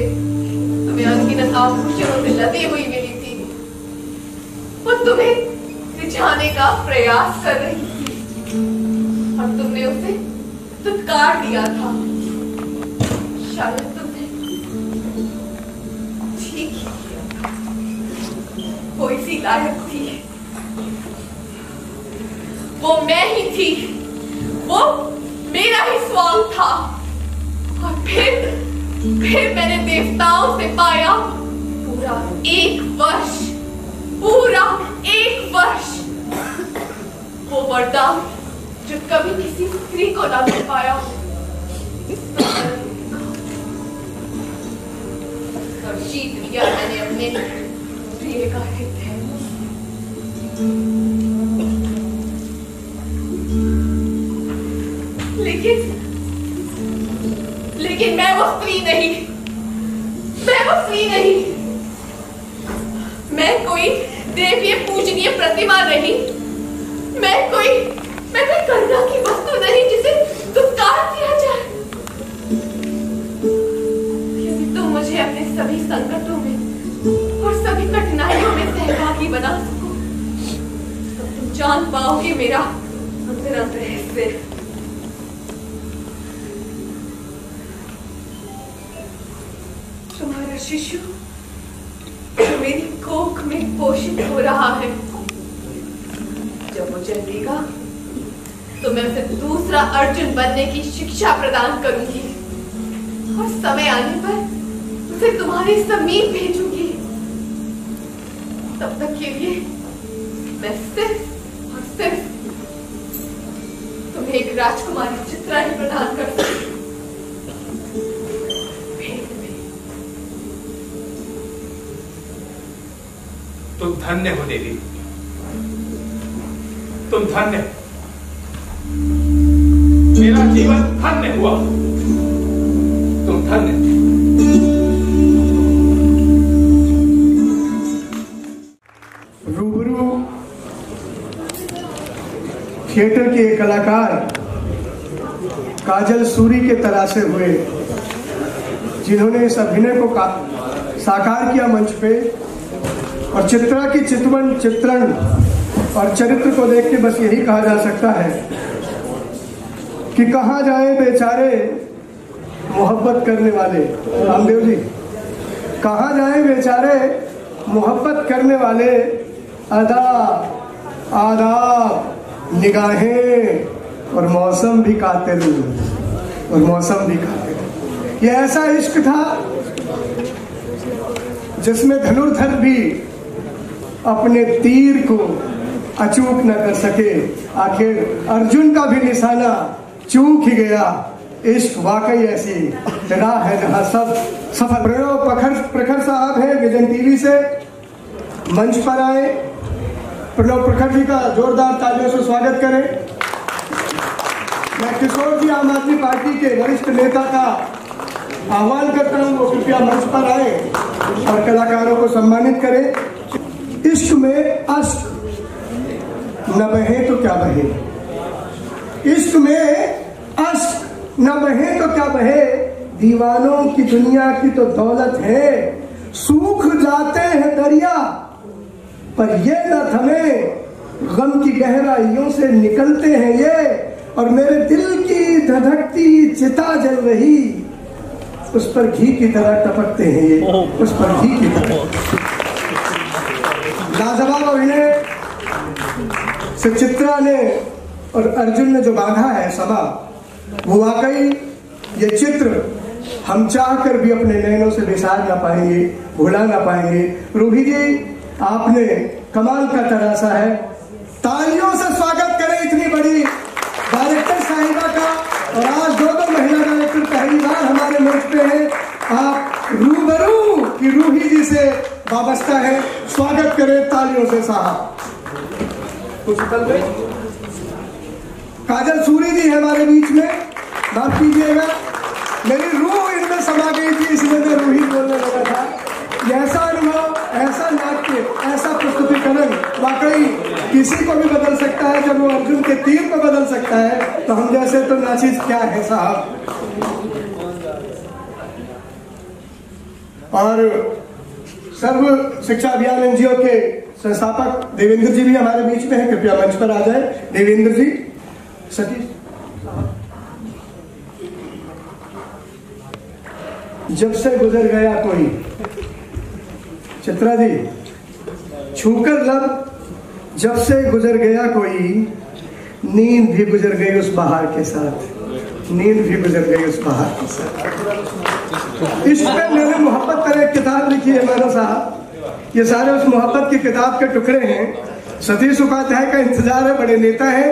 तुम्हें अनगिनत आभूषणों से लदी हुई मिली थी, वो तुम्हें रिझाने का प्रयास कर रही थी और तुमने उसे धुतकार दिया था। शायद तुमने ठीक ही किया, वो इसी लायक थी। वो मैं ही थी, वो मेरा ही स्वांग था। और फिर मैंने देवताओं से पाया पूरा 1 वर्ष, पूरा 1 वर्ष, वो वरदान जो कभी किसी स्त्री को ना मिल पाया। और जीत लिया मैंने अपने प्रिय का हृदय। लेकिन मैं वो स्त्री नहीं, मैं वो स्त्री नहीं। मैं कोई देवीय पूजनीय प्रतिमा नहीं, मैं कोई करुणा की वस्तु नहीं जिसे धुतकार दिया जाए। यदि तुम मुझे अपने सभी संकटों में और सभी कठिनाइयों में सहभागी बना सको तो तुम जान पाओगे मेरा अंतरंग रहस्य। तुम्हारा शिशु जो मेरी कोख में पोषित हो रहा है, जब वो जन्मेगा तो मैं उसे दूसरा अर्जुन बनने की शिक्षा प्रदान करूंगी और समय आने पर उसे तुम्हारे समीप भेजूंगी। तब तक के लिए मैं सिर्फ और सिर्फ तुम्हें एक राजकुमारी चित्रा ही प्रदान कर सकती। तुम धन्य हो देवी, तुम धन्य, मेरा जीवन धन्य हुआ, तुम धन्य। रूबरू थिएटर के एक कलाकार काजल सूरी के तरासे हुए, जिन्होंने इस अभिनय को साकार किया मंच पे। और चित्रा की चित्रण और चरित्र को देख के बस यही कहा जा सकता है कि कहाँ जाए बेचारे मोहब्बत करने वाले। रामदेव जी, कहाँ जाए बेचारे मोहब्बत करने वाले। अदा, आदाब, निगाहें और मौसम भी कातिल, और मौसम भी कातिल। ये ऐसा इश्क था जिसमें धनुर्धर भी अपने तीर को अचूक न कर सके। आखिर अर्जुन का भी निशाना चूक ही गया। इश्क वाकई ऐसी राह है जहां सब सफल। प्रणव प्रखर साहब हैं विजन टीवी से, मंच पर आए। प्रणव प्रखर जी का जोरदार तालियों से स्वागत करें। मैं किशोर जी आम आदमी पार्टी के वरिष्ठ नेता का आह्वान करता हूं वो कृपया मंच पर आए और कलाकारों को सम्मानित करें। इश्क में अश्क न बहे तो क्या बहे, इश्क में अश्क न बहे तो क्या बहे। दीवानों की दुनिया की तो दौलत है, सूख जाते हैं दरिया पर ये न थमे। गम की गहराइयों से निकलते हैं ये, और मेरे दिल की धधकती चिता जल रही, उस पर घी की तरह टपकते हैं ये, उस पर घी की तरह। लाजवाब अभिनय, से चित्रा ने और अर्जुन ने जो बांधा है समा, वो वाकई ये चित्र हम चाहकर भी अपने नैनों से बिसार ना पाएंगे, भुला ना पाएंगे। रूही जी, आपने कमाल का तरासा है। तालियों से स्वागत करें इतनी बड़ी डायरेक्टर साहिबा का। और आज दो महिला डायरेक्टर पहली बार हमारे मंच पे हैं। आप रूबरू की रूही जी से वाबस्ता है, स्वागत करें तालियों से साहब। काजल सूरी जी हमारे बीच में, माफ कीजिएगा, मेरी रूह इनमें समा गई थी इसलिए मैं रूही बोलने लगा था। ऐसा अनुभव, ऐसा नाट्य, ऐसा प्रस्तुतिकरण वाकई किसी को भी बदल सकता है। जब वो अर्जुन के तीर को बदल सकता है तो हम जैसे तो नाचीज क्या है साहब। और सर्व शिक्षा अभियान एनजीओ के संस्थापक देवेंद्र जी भी हमारे बीच में हैं, कृपया मंच पर आ जाए। देवेंद्र जी, सतीश, जब से गुजर गया कोई, चित्रा जी, छूकर लब जब से गुजर गया कोई, नींद भी गुजर गई उस बहार के साथ, नींद भी गुजर गई उस बहार के साथ। इश्क पे मैंने मोहब्बत पर एक किताब लिखी है मैंने साहब। ये सारे उस मोहब्बत की किताब के टुकड़े हैं। सतीश उपाध्याय का इंतजार है, बड़े नेता है।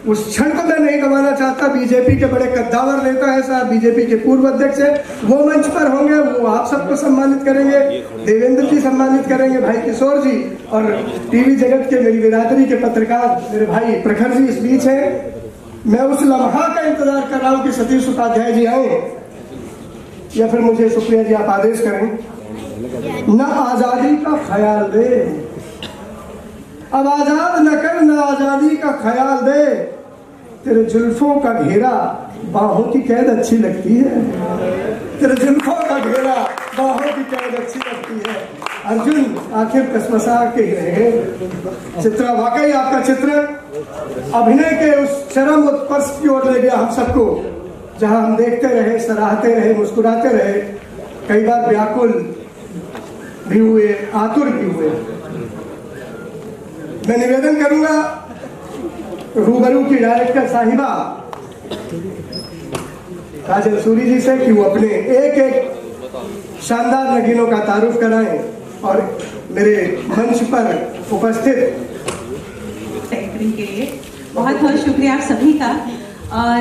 उस क्षण को मैं नहीं गंवाना चाहता। बीजेपी के बड़े कद्दावर नेता है साहब, बीजेपी के पूर्व अध्यक्ष है, वो मंच पर होंगे, वो आप सबको सम्मानित करेंगे। देवेंद्र जी सम्मानित करेंगे, भाई किशोर जी, और टीवी जगत के मेरी बिरादरी के पत्रकार मेरे भाई प्रखर जी इस बीच है। मैं उस लम्हा का इंतजार कर रहा हूँ कि सतीश उपाध्याय जी आए, या फिर मुझे सुप्रिया जी आप आदेश करें। न आजादी का ख्याल दे, अब आजाद न कर, न आजादी का ख्याल दे, तेरे जुल्फों का घेरा बाहों की कैद अच्छी लगती है, तेरे जुल्फों का घेरा बाहों की कैद अच्छी लगती है। अर्जुन आखिर कसमसा के रहे। चित्रा, वाकई आपका चित्र अभिनय के उस चरम उत्कर्ष की ओर ले गया हम सबको, जहां हम देखते रहे, सराहते रहे, मुस्कुराते रहे, कई बार व्याकुल भी हुए, आतुर भी हुए। मैं निवेदन करूंगा रूबरू की डायरेक्टर साहिबा काजल सूरी जी से कि वो अपने एक एक शानदार नगीनों का तारुफ कराएं और मेरे मंच पर उपस्थित के लिए बहुत बहुत शुक्रिया आप सभी का। और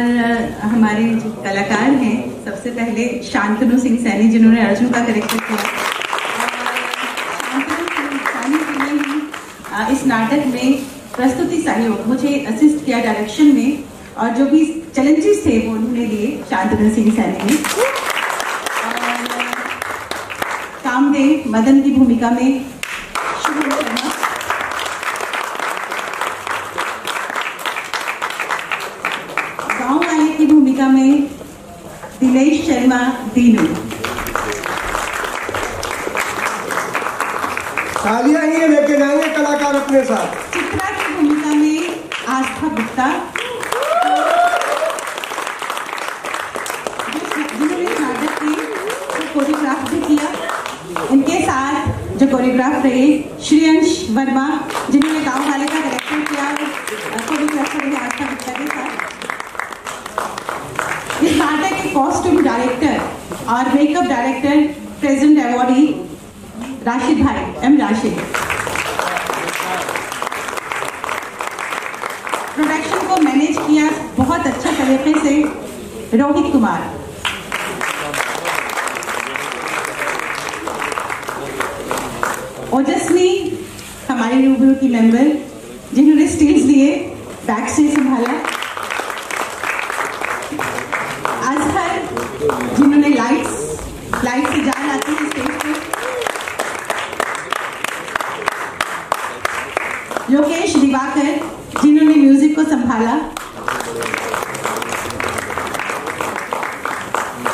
हमारे जो कलाकार हैं, सबसे पहले शांतनु सिंह सैनी जिन्होंने अर्जुन का कैरेक्टर किया, इस नाटक में प्रस्तुति सहयोग मुझे असिस्ट किया डायरेक्शन में, और जो भी चैलेंजेस थे वो उन्होंने लिए शांतनु सिंह सैनी ने। और कामदेव मदन की भूमिका में शुभम शर्मा, गांव वाले की भूमिका में दिनेश शर्मा दीनू, तालियां ही लेके जाएंगे कलाकार अपने साथ। चित्रा की भूमिका में आस्था गुप्ता, जिन्होंने नाटक की कोरियोग्राफ भी किया। इनके साथ जो कोरियोग्राफ रहे श्रेयांश वर्मा, जिन्होंने गांव वाले का डायरेक्टर किया, कोरियोग्राफर रहे आस्था गुप्ता के साथ। इस नाटक के कॉस्ट्यूम डायरेक्टर और makeup director present awardee Rashid भाई एम राशिद। प्रोडक्शन को मैनेज किया बहुत अच्छे तरीके से रोहित कुमार। ओजस्वी हमारी रूबरू की मेंबर, जिन्होंने स्टेज लिए, बैक स्टेज संभाला। अजहर, जिन्होंने लाइट से जान आती है स्टेज पे। लोकेश दिवाकर, जिन्होंने म्यूजिक को संभाला।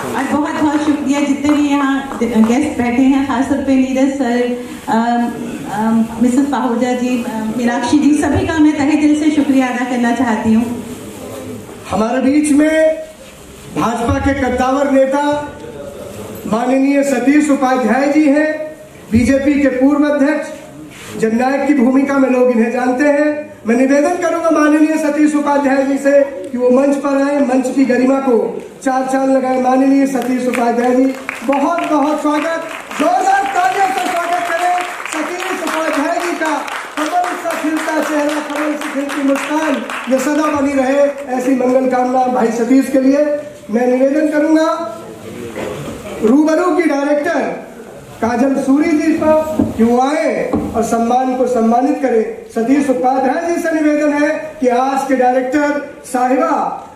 और बहुत बहुत शुक्रिया जितने भी यहाँ गेस्ट बैठे हैं, खासतौर पे नीरज सर, मिसेस पाहुजा जी, मीनाक्षी जी, सभी का मैं तहे दिल से शुक्रिया अदा करना चाहती हूँ। हमारे बीच में भाजपा के कद्दावर नेता माननीय सतीश उपाध्याय जी हैं, बीजेपी के पूर्व अध्यक्ष, जननायक की भूमिका में लोग इन्हें जानते हैं। मैं निवेदन करूंगा माननीय सतीश उपाध्याय जी से कि वो मंच पर आए, मंच की गरिमा को चार चांद लगाए। माननीय सतीश उपाध्याय जी, बहुत बहुत स्वागत, जोरदार तालियों से स्वागत करें सतीश उपाध्याय जी का। कमल सा खिलता चेहरा, कमल से खिलती मुस्कान ये सदा बनी रहे, ऐसी मंगल कामना भाई सतीश के लिए। मैं निवेदन करूंगा रूबरू की डायरेक्टर काजल सूरी जी पर कि वो आए और सम्मान को सम्मानित करें। सतीश उपाध्याय जी से निवेदन है कि आज के डायरेक्टर साहिबा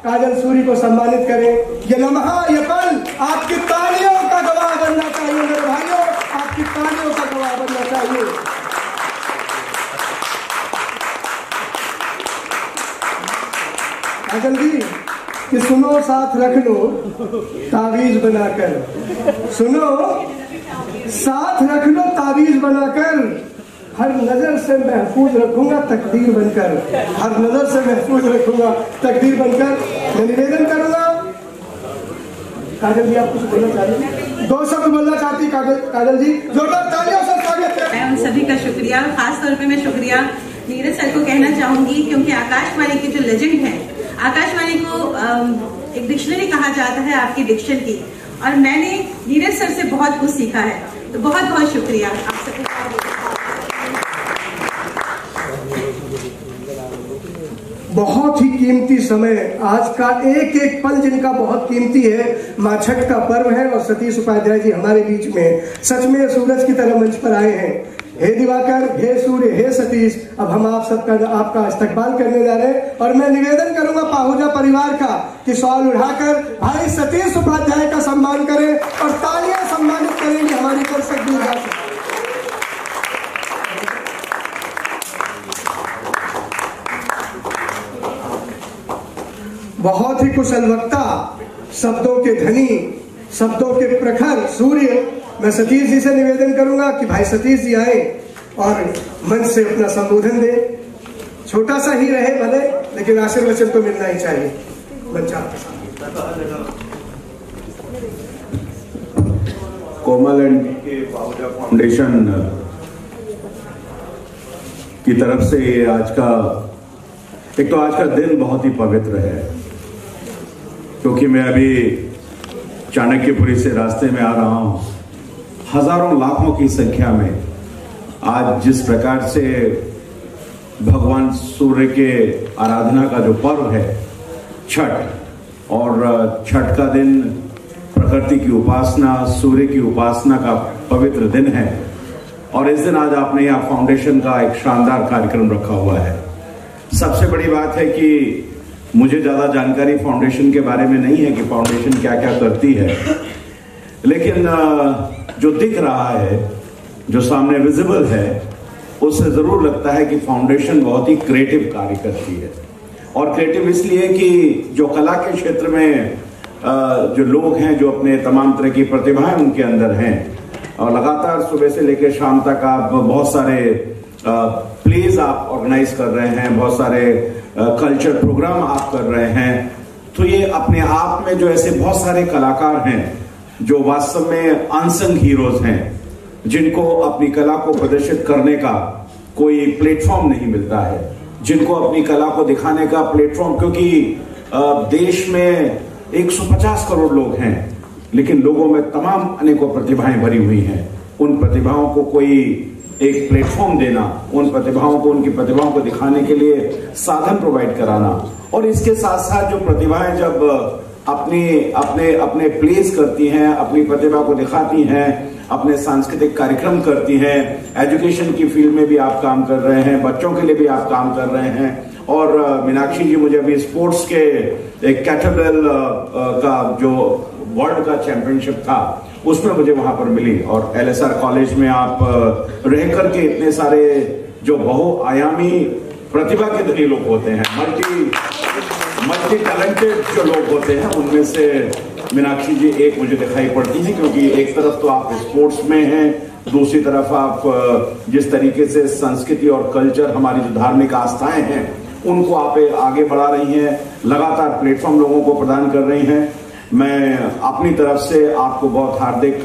काजल सूरी को सम्मानित करें। ये लम्हा, ये पल आपकी तालियों का गवाह बनना चाहिए मेरे भाइयों, आपकी तालियों का गवाह बनना चाहिए। काजल जी कि सुनो साथ रख लो तावीज बनाकर, सुनो साथ रख लो तावीज बनाकर, हर नजर से महफूज रखूंगा तकदीर बनकर, हर नजर से महफूज रखूंगा तकदीर बनकर। मैं निवेदन करूंगा काजल जी, आप कुछ बोलना चाहिए? 2 शब्द बोलना चाहती काजल जी, जोरदार तालियों से स्वागत करें। मैं उन सभी का शुक्रिया, खास तौर पे मैं शुक्रिया नीरज सर को कहना चाहूंगी, क्योंकि आकाशवाणी के जो लेजेंड है, आकाशवाणी को एक डिक्शनरी कहा जाता है आपकी डिक्शन की, और मैंने नीरज सर से बहुत कुछ सीखा है, तो बहुत बहुत शुक्रिया आप सबको। बहुत ही कीमती समय, आज का एक एक पल जिनका बहुत कीमती है। माँ छठ का पर्व है और सतीश उपाध्याय जी हमारे बीच में सच में सूरज की तरह मंच पर आए हैं। हे दिवाकर, हे सूर्य, हे सतीश, अब हम आप सबका आपका इस्तकबाल करने जा रहे हैं। और मैं निवेदन करूंगा पाहुजा परिवार का कि सवाल उठाकर भाई सतीश उपाध्याय का सम्मान करें और तालियां सम्मानित करेंगे हमारी दर्शक दीर्घा से। बहुत ही कुशल वक्ता, शब्दों के धनी, शब्दों के प्रखर सूर्य, मैं सतीश जी से निवेदन करूंगा कि भाई सतीश जी आए और मंच से अपना संबोधन दे। छोटा सा ही रहे भले, लेकिन आशीर्वचन तो मिलना ही चाहिए। मंच आपके सामने। कोमल एंड के पाहुजा फाउंडेशन की तरफ से आज का दिन बहुत ही पवित्र है, क्योंकि मैं अभी चाणक्यपुरी से रास्ते में आ रहा हूं। हजारों लाखों की संख्या में आज जिस प्रकार से भगवान सूर्य के आराधना का जो पर्व है छठ, और छठ का दिन प्रकृति की उपासना, सूर्य की उपासना का पवित्र दिन है। और इस दिन आज आपने यहाँ फाउंडेशन का एक शानदार कार्यक्रम रखा हुआ है। सबसे बड़ी बात है कि मुझे ज्यादा जानकारी फाउंडेशन के बारे में नहीं है कि फाउंडेशन क्या क्या करती है, लेकिन जो दिख रहा है, जो सामने विजिबल है, उससे जरूर लगता है कि फाउंडेशन बहुत ही क्रिएटिव कार्य करती है। और क्रिएटिव इसलिए कि जो कला के क्षेत्र में जो लोग हैं, जो अपने तमाम तरह की प्रतिभाएं उनके अंदर हैं, और लगातार सुबह से लेकर शाम तक आप बहुत सारे प्लेज आप ऑर्गेनाइज कर रहे हैं, बहुत सारे कल्चर प्रोग्राम आप कर रहे हैं। तो ये अपने आप में जो ऐसे बहुत सारे कलाकार हैं जो वास्तव में अनसंग हीरोज हैं, जिनको अपनी कला को प्रदर्शित करने का कोई प्लेटफॉर्म नहीं मिलता है, जिनको अपनी कला को दिखाने का प्लेटफॉर्म, क्योंकि देश में 150 करोड़ लोग हैं, लेकिन लोगों में तमाम अनेकों प्रतिभाएं भरी हुई हैं। उन प्रतिभाओं को कोई एक प्लेटफॉर्म देना, उन प्रतिभाओं को उनकी प्रतिभाओं को दिखाने के लिए साधन प्रोवाइड कराना, और इसके साथ साथ जो प्रतिभाएं जब अपने प्लेस करती हैं, अपनी प्रतिभा को दिखाती हैं, अपने सांस्कृतिक कार्यक्रम करती हैं, एजुकेशन की फील्ड में भी आप काम कर रहे हैं, बच्चों के लिए भी आप काम कर रहे हैं। और मीनाक्षी जी, मुझे अभी स्पोर्ट्स के एक कैटरबेल का जो वर्ल्ड का चैंपियनशिप था, उसमें मुझे वहां पर मिली। और LSR कॉलेज में आप रह करके इतने सारे जो बहुआयामी प्रतिभा के धनी लोग होते हैं, मल्टी टैलेंटेड जो लोग होते हैं, उनमें से मीनाक्षी जी एक मुझे दिखाई पड़ती है, क्योंकि एक तरफ तो आप स्पोर्ट्स में हैं, दूसरी तरफ आप जिस तरीके से संस्कृति और कल्चर, हमारी जो धार्मिक आस्थाएं हैं, उनको आप आगे बढ़ा रही हैं, लगातार प्लेटफॉर्म लोगों को प्रदान कर रही हैं। मैं अपनी तरफ से आपको बहुत हार्दिक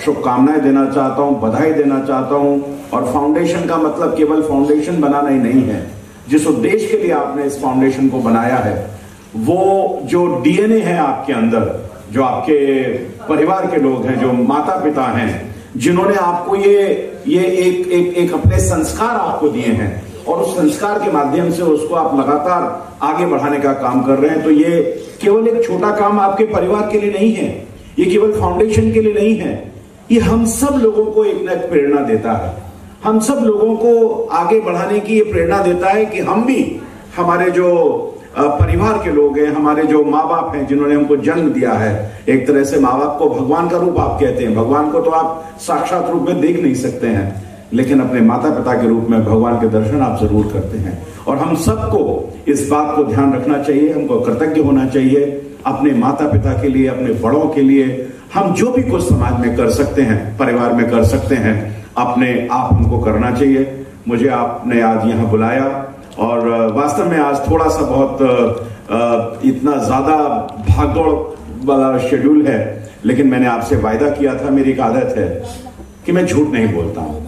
शुभकामनाएं देना चाहता हूं, बधाई देना चाहता हूं। और फाउंडेशन का मतलब केवल फाउंडेशन बनाना ही नहीं है, जिस उद्देश्य के लिए आपने इस फाउंडेशन को बनाया है, वो जो डीएनए है आपके अंदर, जो आपके परिवार के लोग हैं, जो माता पिता हैं, जिन्होंने आपको ये एक अपने संस्कार आपको दिए हैं और उस संस्कार के माध्यम से उसको आप लगातार आगे बढ़ाने का काम कर रहे हैं, तो ये केवल एक छोटा काम आपके परिवार के लिए नहीं है, ये केवल फाउंडेशन के लिए नहीं है, ये हम सब लोगों को एक न एक प्रेरणा देता है। हम सब लोगों को आगे बढ़ाने की ये प्रेरणा देता है कि हम भी, हमारे जो परिवार के लोग हैं, हमारे जो माँ बाप हैं, जिन्होंने हमको जन्म दिया है, एक तरह से माँ बाप को भगवान का रूप आप कहते हैं। भगवान को तो आप साक्षात रूप में देख नहीं सकते हैं, लेकिन अपने माता पिता के रूप में भगवान के दर्शन आप जरूर करते हैं। और हम सबको इस बात को ध्यान रखना चाहिए, हमको कृतज्ञ होना चाहिए अपने माता पिता के लिए, अपने बड़ों के लिए। हम जो भी कुछ समाज में कर सकते हैं, परिवार में कर सकते हैं, अपने आप हमको करना चाहिए। मुझे आपने आज यहाँ बुलाया और वास्तव में आज थोड़ा सा बहुत इतना ज्यादा भागदौड़ वाला शेड्यूल है, लेकिन मैंने आपसे वायदा किया था, मेरी एक आदत है कि मैं झूठ नहीं बोलता हूं।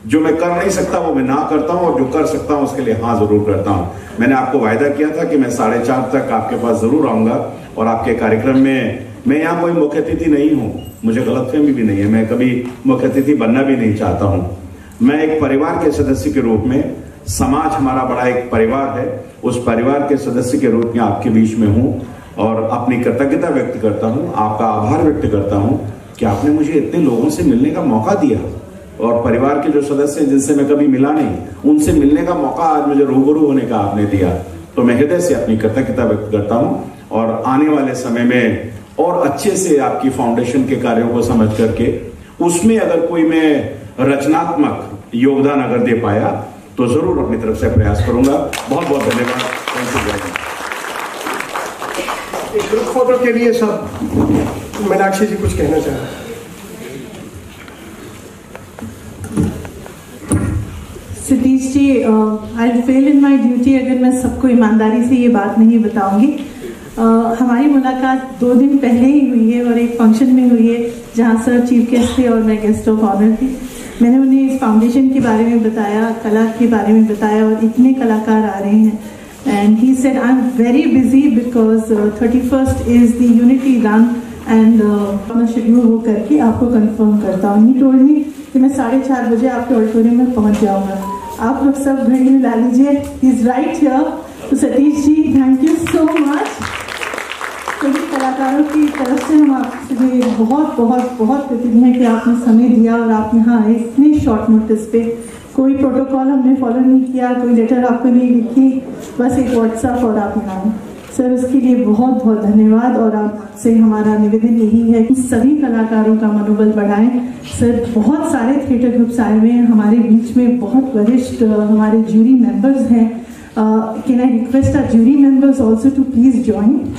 जो मैं कर नहीं सकता वो मैं ना करता हूं, और जो कर सकता हूं उसके लिए हाँ जरूर करता हूं। मैंने आपको वायदा किया था कि मैं 4:30 तक आपके पास जरूर आऊंगा और आपके कार्यक्रम में, मैं यहाँ कोई मुख्य अतिथि नहीं हूं, मुझे गलतफहमी भी नहीं है, मैं कभी मुख्य अतिथि बनना भी नहीं चाहता हूं। मैं एक परिवार के सदस्य के रूप में, समाज हमारा बड़ा एक परिवार है, उस परिवार के सदस्य के रूप में आपके बीच में हूं और अपनी कृतज्ञता व्यक्त करता हूं, आपका आभार व्यक्त करता हूं कि आपने मुझे इतने लोगों से मिलने का मौका दिया, और परिवार के जो सदस्य हैं जिनसे मैं कभी मिला नहीं, उनसे मिलने का मौका आज मुझे रूबरू होने का आपने दिया। तो मैं हृदय से अपनी कृतज्ञता व्यक्त करता हूं और आने वाले समय में और अच्छे से आपकी फाउंडेशन के कार्यों को समझ करके उसमें अगर कोई मैं रचनात्मक योगदान अगर दे पाया तो जरूर अपनी तरफ से प्रयास करूंगा। बहुत बहुत धन्यवाद। Thank you very much. Group photo के लिए सब मीनाक्षी जी कुछ कहना चाह रहे हैं। सतीश जी, आई फेल इन माई ड्यूटी अगर मैं सबको ईमानदारी से ये बात नहीं बताऊंगी। हमारी मुलाकात 2 दिन पहले ही हुई है और एक फंक्शन में हुई है जहाँ सर चीफ गेस्ट थे और मैं गेस्ट ऑफ ऑनर थी। मैंने उन्हें इस फाउंडेशन के बारे में बताया, कला के बारे में बताया, और इतने कलाकार आ रहे हैं। And he said I am very busy because 31st is the unity run and अपना शेड्यूल वो करके आपको कंफर्म करता हूँ। ही टोल्ड मी कि मैं 4:30 बजे आपके ऑडिटोरियम में पहुँच जाऊँगा। आप लोग सब घड़ी मिला लीजिए, ही इज राइट हियर। तो Satish ji, thank you so much. सभी कलाकारों की तरफ से हम आपसे बहुत बहुत बहुत कृतज्ञ हैं कि आपने समय दिया और आप यहाँ आए इतने शॉर्ट नोटिस पे। कोई प्रोटोकॉल हमने फॉलो नहीं किया, कोई लेटर आपको नहीं लिखी, बस एक व्हाट्सएप और आप यहाँ आए। सर, उसके लिए बहुत बहुत धन्यवाद। और आपसे हमारा निवेदन यही है कि सभी कलाकारों का मनोबल बढ़ाएं। सर, बहुत सारे थिएटर ग्रुप्स आए हुए हैं हमारे बीच में, बहुत वरिष्ठ हमारे ज्यूरी मेंबर्स हैं। Can I request our jury members also to please join.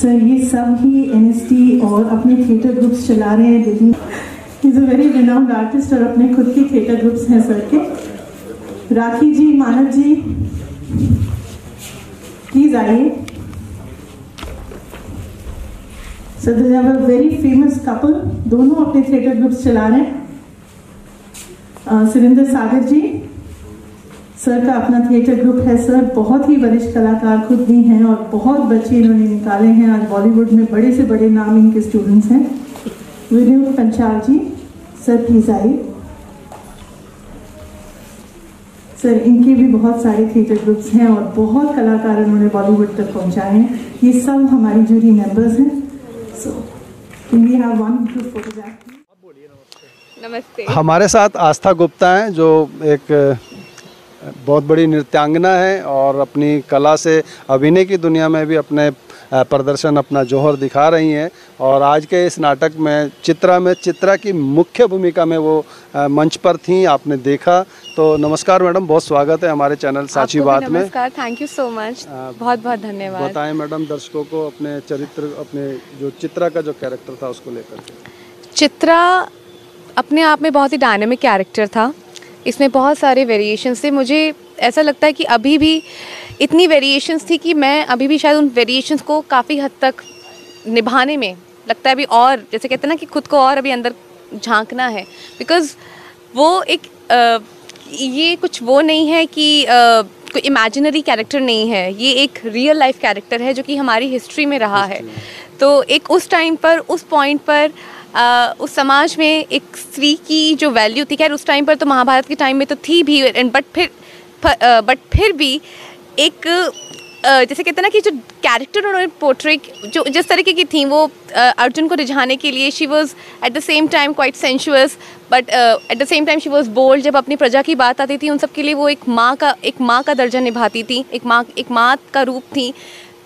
Sir, ये सब ही एनएसटी और अपने थिएटर ग्रुप्स चला रहे हैं Delhi. Is a very renowned artist और अपने खुद के थिएटर ग्रुप्स हैं सर के। राखी जी, मानव जी, प्लीज आइए। Sir, they have a very famous couple, दोनों अपने थिएटर ग्रुप्स चला रहे हैं। सुरेंद्र सागर जी, सर का अपना थिएटर ग्रुप है। सर बहुत ही वरिष्ठ कलाकार खुद भी हैं और बहुत बच्चे इन्होंने निकाले हैं। आज बॉलीवुड में बड़े से बड़े नाम इनके स्टूडेंट्स हैं। विनोद पंचाल जी, सर प्लीज आइए। सर, इनके भी बहुत सारे थिएटर ग्रुप्स हैं और बहुत कलाकार इन्होंने बॉलीवुड तक पहुंचाए हैं। ये सब हमारी जूरी मेंबर्स हैं। So can we have one group photograph? नमस्ते। हमारे साथ आस्था गुप्ता हैं, जो एक बहुत बड़ी नृत्यांगना है और अपनी कला से अभिनय की दुनिया में भी अपने प्रदर्शन, अपना जौहर दिखा रही हैं। और आज के इस नाटक में चित्रा की मुख्य भूमिका में वो मंच पर थी, आपने देखा। तो नमस्कार मैडम, बहुत स्वागत है हमारे चैनल साची बात में। नमस्कार, थैंक यू सो मच, बहुत बहुत धन्यवाद। बताएं मैडम दर्शकों को अपने चरित्र, अपने जो चित्रा का जो कैरेक्टर था उसको लेकर के। चित्रा अपने आप में बहुत ही डायनामिक कैरेक्टर था। इसमें बहुत सारे वेरिएशंस थे। मुझे ऐसा लगता है कि अभी भी इतनी वेरिएशंस थी कि मैं अभी भी शायद उन वेरिएशंस को काफ़ी हद तक निभाने में लगता है अभी, और जैसे कहते हैं ना कि खुद को और अभी अंदर झांकना है। बिकॉज़ वो एक ये कुछ वो नहीं है कि कोई इमेजिनरी कैरेक्टर नहीं है, ये एक रियल लाइफ कैरेक्टर है जो कि हमारी हिस्ट्री में रहा है। तो एक उस टाइम पर, उस पॉइंट पर, उस समाज में एक स्त्री की जो वैल्यू थी, खैर उस टाइम पर तो महाभारत के टाइम में तो थी भी, बट फिर भी एक जैसे कहते हैं ना कि जो कैरेक्टर उन्होंने पोर्ट्रे जो जिस तरीके की थी, वो अर्जुन को रिझाने के लिए she was at the same time quite sensuous, but at the same time she was bold. जब अपनी प्रजा की बात आती थी उन सब के लिए वो एक माँ का दर्जा निभाती थी, एक माँ का रूप थी।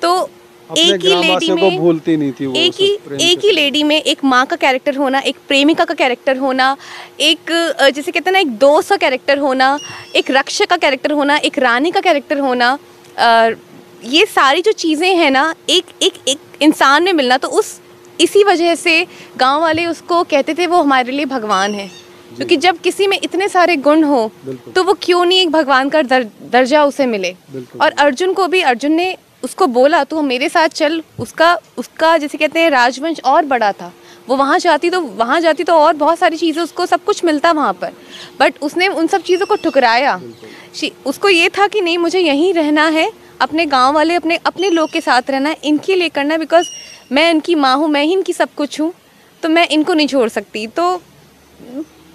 तो एक ही लेडी में भूलती नहीं थी वो, एक ही लेडी में एक माँ का कैरेक्टर होना, एक प्रेमिका का कैरेक्टर होना, एक जैसे कहते हैं ना एक दोस्त का कैरेक्टर होना, एक रक्षक का कैरेक्टर होना, एक रानी का कैरेक्टर होना, ये सारी जो चीज़ें हैं ना एक इंसान में मिलना, तो इसी वजह से गांव वाले उसको कहते थे वो हमारे लिए भगवान है। क्योंकि जब किसी में इतने सारे गुण हो तो वो क्यों नहीं एक भगवान का दर्जा उसे मिले। और अर्जुन को भी, अर्जुन ने उसको बोला तू मेरे साथ चल, उसका जैसे कहते हैं राजवंश और बड़ा था, वो वहाँ जाती तो और बहुत सारी चीज़ें, उसको सब कुछ मिलता वहाँ पर, बट उसने उन सब चीज़ों को ठुकराया। उसको ये था कि नहीं, मुझे यहीं रहना है, अपने गांव वाले अपने लोग के साथ रहना है, इनके लिए करना है, बिकॉज मैं इनकी माँ हूँ, मैं ही इनकी सब कुछ हूँ, तो मैं इनको नहीं छोड़ सकती। तो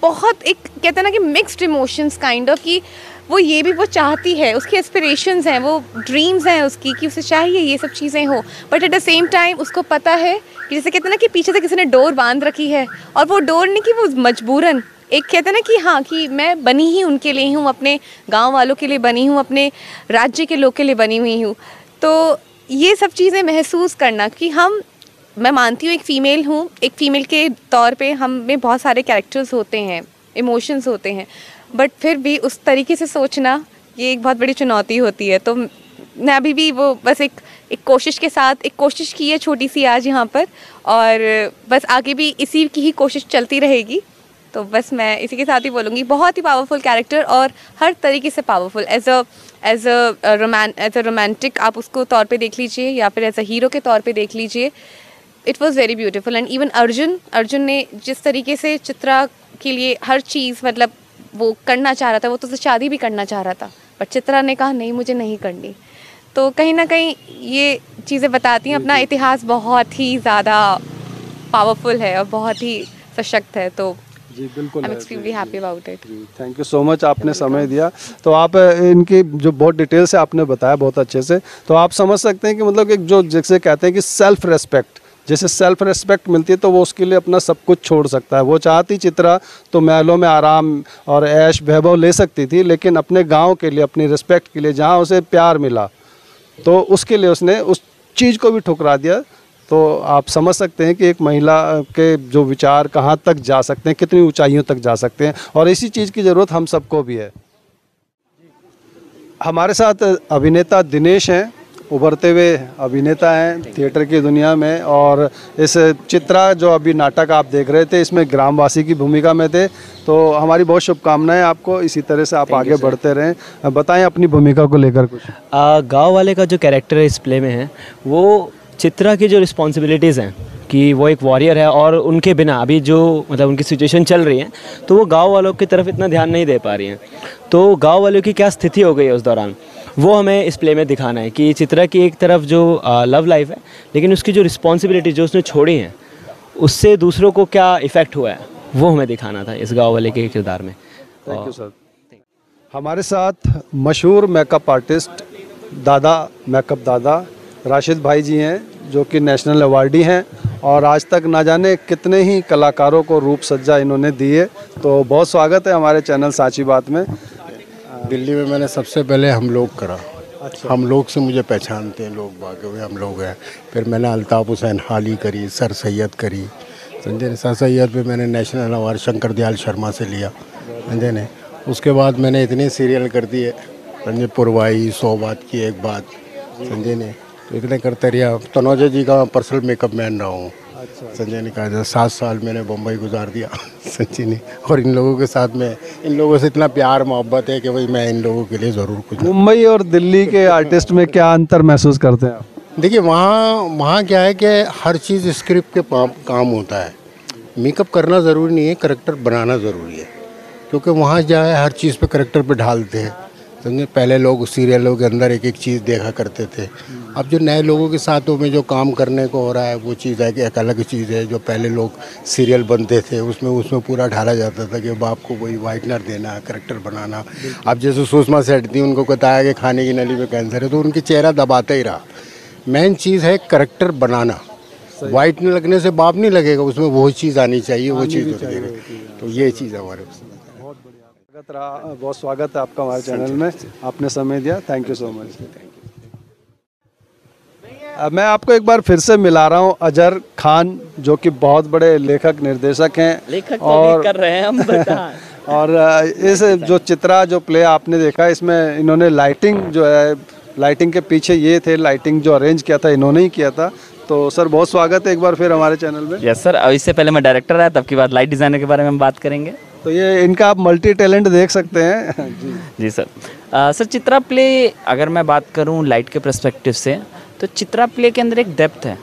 बहुत एक कहते हैं ना कि मिक्स्ड इमोशंस काइंड ऑफ, कि वो चाहती है, उसकी एस्पिरेशंस हैं, वो ड्रीम्स हैं उसकी कि उसे चाहिए ये सब चीज़ें हो, but at the same time उसको पता है कि जैसे कहते हैं ना कि पीछे से किसी ने डोर बांध रखी है, और वो डोर नहीं कि वो मजबूरन, एक कहते हैं ना कि हाँ कि मैं बनी ही उनके लिए हूँ, अपने गांव वालों के लिए बनी हूँ, अपने राज्य के लोग के लिए बनी हुई हूँ। तो ये सब चीज़ें महसूस करना कि मैं मानती हूँ एक फ़ीमेल हूँ, एक फ़ीमेल के तौर पे हम में बहुत सारे कैरेक्टर्स होते हैं, इमोशंस होते हैं, बट फिर भी उस तरीके से सोचना ये एक बहुत बड़ी चुनौती होती है। तो मैं अभी भी वो बस एक कोशिश के साथ एक कोशिश की है छोटी सी आज यहाँ पर, और बस आगे भी इसी की ही कोशिश चलती रहेगी। तो बस मैं इसी के साथ ही बोलूँगी, बहुत ही पावरफुल कैरेक्टर और हर तरीके से पावरफुल, एज अ रोमांटिक आप उसको तौर पे देख लीजिए या फिर एज अ हीरो के तौर पे देख लीजिए। It was very beautiful. And even Arjun ने जिस तरीके से चित्रा के लिए हर चीज़ मतलब वो करना चाह रहा था, वो तो शादी भी करना चाह रहा था, बट चित्रा ने कहा नहीं मुझे नहीं करनी। तो कहीं ना कहीं ये चीज़ें बताती हैं अपना इतिहास बहुत ही ज़्यादा पावरफुल है और बहुत ही सशक्त है। तो जी बिल्कुल, I am extremely happy about it. Thank you so much, आपने समय दिया। तो आप इनकी जो बहुत डिटेल से आपने बताया बहुत अच्छे से, तो आप समझ सकते हैं कि मतलब एक जो जैसे कहते हैं कि सेल्फ रेस्पेक्ट, जैसे सेल्फ रेस्पेक्ट मिलती है तो वो उसके लिए अपना सब कुछ छोड़ सकता है। वो चाहती चित्रा तो महलों में आराम और ऐश वैभव ले सकती थी, लेकिन अपने गांव के लिए, अपनी रिस्पेक्ट के लिए, जहां उसे प्यार मिला तो उसके लिए उसने उस चीज़ को भी ठुकरा दिया। तो आप समझ सकते हैं कि एक महिला के जो विचार कहाँ तक जा सकते हैं, कितनी ऊंचाइयों तक जा सकते हैं, और इसी चीज़ की ज़रूरत हम सबको भी है। हमारे साथ अभिनेता दिनेश हैं, उभरते हुए अभिनेता हैं थिएटर की दुनिया में, और इस चित्रा जो अभी नाटक आप देख रहे थे इसमें ग्रामवासी की भूमिका में थे। तो हमारी बहुत शुभकामनाएं आपको, इसी तरह से आप आगे बढ़ते रहें। बताएं अपनी भूमिका को लेकर कुछ। गाँव वाले का जो कैरेक्टर इस प्ले में है, वो चित्रा की जो रिस्पॉन्सिबिलिटीज़ हैं कि वो एक वॉरियर है, और उनके बिना अभी जो मतलब उनकी सिचुएशन चल रही है तो वो गांव वालों की तरफ इतना ध्यान नहीं दे पा रही हैं। तो गांव वालों की क्या स्थिति हो गई है उस दौरान, वो हमें इस प्ले में दिखाना है कि चित्रा की एक तरफ जो लव लाइफ है, लेकिन उसकी जो रिस्पॉन्सिबिलिटी जो उसने छोड़ी हैं उससे दूसरों को क्या इफ़ेक्ट हुआ है, वो हमें दिखाना था इस गाँव वाले के किरदार में। Thank you sir. हमारे साथ मशहूर मेकअप आर्टिस्ट मेकअप दादा राशिद भाई जी हैं, जो कि नेशनल अवार्डी हैं, और आज तक ना जाने कितने ही कलाकारों को रूप सज्जा इन्होंने दी है। तो बहुत स्वागत है हमारे चैनल साची बात में। दिल्ली में मैंने सबसे पहले हम लोग करा। अच्छा। हम लोग से मुझे पहचानते हैं लोग, बाकी हम लोग हैं। फिर मैंने अल्ताफ़ हुसैन हाली करी, सर सैयद करी, समझे। सर सैयद पे मैंने नेशनल अवार्ड शंकर दयाल शर्मा से लिया, समझे ने। उसके बाद मैंने इतने सीरियल कर दिए, समझे, पुरवाई, 100 बात की एक बात, समझे ने। तो इतने करते रहा। तनोजा जी का पर्सनल मेकअप मैन रहा हूँ। अच्छा। संजय ने कहा 7 साल मैंने बम्बई गुजार दिया सच्ची ने। और इन लोगों के साथ में, इन लोगों से इतना प्यार मोहब्बत है कि भाई मैं इन लोगों के लिए ज़रूर कुछ। मुंबई और दिल्ली के आर्टिस्ट में क्या अंतर महसूस करते हैं आप? देखिए वहाँ क्या है कि हर चीज़ स्क्रिप्ट के काम होता है। मेकअप करना ज़रूरी नहीं है, करैक्टर बनाना ज़रूरी है। क्योंकि वहाँ जो है हर चीज़ पे करेक्टर पे ढालते हैं, समझे। पहले लोग सीरियलों के अंदर एक एक चीज़ देखा करते थे, अब जो नए लोगों के साथों में जो काम करने को हो रहा है वो चीज़ है कि एक अलग चीज़ है। जो पहले लोग सीरियल बनते थे उसमें पूरा ढाला जाता था कि बाप को कोई वाइटनर देना, करेक्टर बनाना। अब जैसे सुषमा सेठ थी, उनको बताया कि खाने की नली में कैंसर है तो उनकी चेहरा दबाता ही रहा। मेन चीज़ है करेक्टर बनाना, वाइट न लगने से बाप नहीं लगेगा, उसमें वो चीज़ आनी चाहिए, वो चीज़ लगेगी। तो ये चीज़ हमारे बहुत बढ़िया, बहुत स्वागत है आपका हमारे चैनल में, आपने समय दिया, थैंक यू सो मच। मैं आपको एक बार फिर से मिला रहा हूँ अजहर खान, जो कि बहुत बड़े लेखक निर्देशक हैं, लेखक और कर रहे हैं हम बता। और इस जो चित्रा जो प्ले आपने देखा, इसमें इन्होंने लाइटिंग जो है, लाइटिंग के पीछे ये थे, लाइटिंग जो अरेंज किया था इन्होंने ही किया था। तो सर बहुत स्वागत है एक बार फिर हमारे चैनल में। यस सर, अब इससे पहले मैं डायरेक्टर आया, तब की बात लाइट डिज़ाइनर के बारे में हम बात करेंगे। तो ये इनका आप मल्टी टैलेंट देख सकते हैं। जी सर। सर चित्रा प्ले अगर मैं बात करूं लाइट के पर्सपेक्टिव से, तो चित्रा प्ले के अंदर एक डेप्थ है,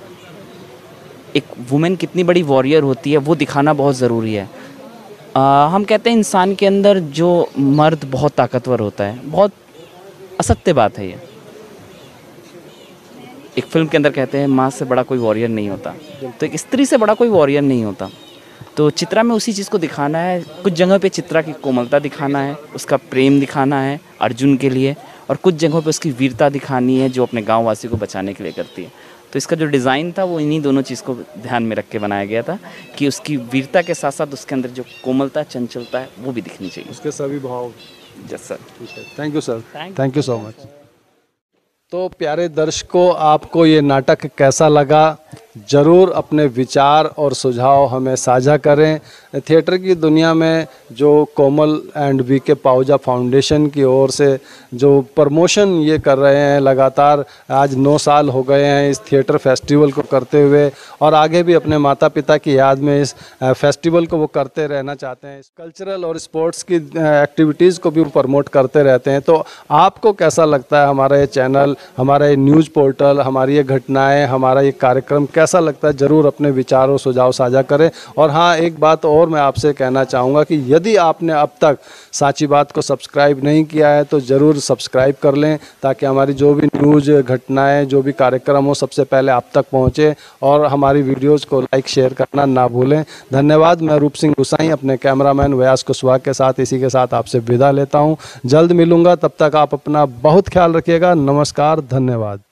एक वुमेन कितनी बड़ी वॉरियर होती है वो दिखाना बहुत ज़रूरी है। हम कहते हैं इंसान के अंदर जो मर्द बहुत ताकतवर होता है, बहुत असत्य बात है ये। एक फिल्म के अंदर कहते हैं माँ से बड़ा कोई वॉरियर नहीं होता, तो एक स्त्री से बड़ा कोई वॉरियर नहीं होता। तो चित्रा में उसी चीज़ को दिखाना है। कुछ जगह पे चित्रा की कोमलता दिखाना है, उसका प्रेम दिखाना है अर्जुन के लिए, और कुछ जगहों पे उसकी वीरता दिखानी है जो अपने गाँव वासी को बचाने के लिए करती है। तो इसका जो डिज़ाइन था वो इन्हीं दोनों चीज़ को ध्यान में रख के बनाया गया था कि उसकी वीरता के साथ साथ उसके अंदर जो कोमलता चंचलता है वो भी दिखनी चाहिए, उसके सभी भाव। Yes sir. Thank you sir, thank you so much. तो प्यारे दर्शकों, आपको ये नाटक कैसा लगा, ज़रूर अपने विचार और सुझाव हमें साझा करें। थिएटर की दुनिया में जो कोमल एंड वीके पाहुजा फाउंडेशन की ओर से जो प्रमोशन ये कर रहे हैं लगातार, आज 9 साल हो गए हैं इस थिएटर फेस्टिवल को करते हुए, और आगे भी अपने माता पिता की याद में इस फेस्टिवल को वो करते रहना चाहते हैं। कल्चरल और स्पोर्ट्स की एक्टिविटीज़ को भी वो प्रमोट करते रहते हैं। तो आपको कैसा लगता है हमारा ये चैनल, हमारा ये न्यूज़ पोर्टल, हमारी ये घटनाएँ, हमारा ये कार्यक्रम कैसा लगता है? ज़रूर अपने विचार और सुझाव साझा करें। और हाँ, एक बात और मैं आपसे कहना चाहूँगा कि यदि आपने अब तक साची बात को सब्सक्राइब नहीं किया है तो ज़रूर सब्सक्राइब कर लें, ताकि हमारी जो भी न्यूज़, घटनाएं, जो भी कार्यक्रम हो सबसे पहले आप तक पहुँचे, और हमारी वीडियोज़ को लाइक शेयर करना ना भूलें। धन्यवाद। मैं रूप सिंह गुसाई अपने कैमरामैन व्यास कुशवाहा के साथ इसी के साथ आपसे विदा लेता हूँ। जल्द मिलूँगा, तब तक आप अपना बहुत ख्याल रखिएगा। नमस्कार, धन्यवाद।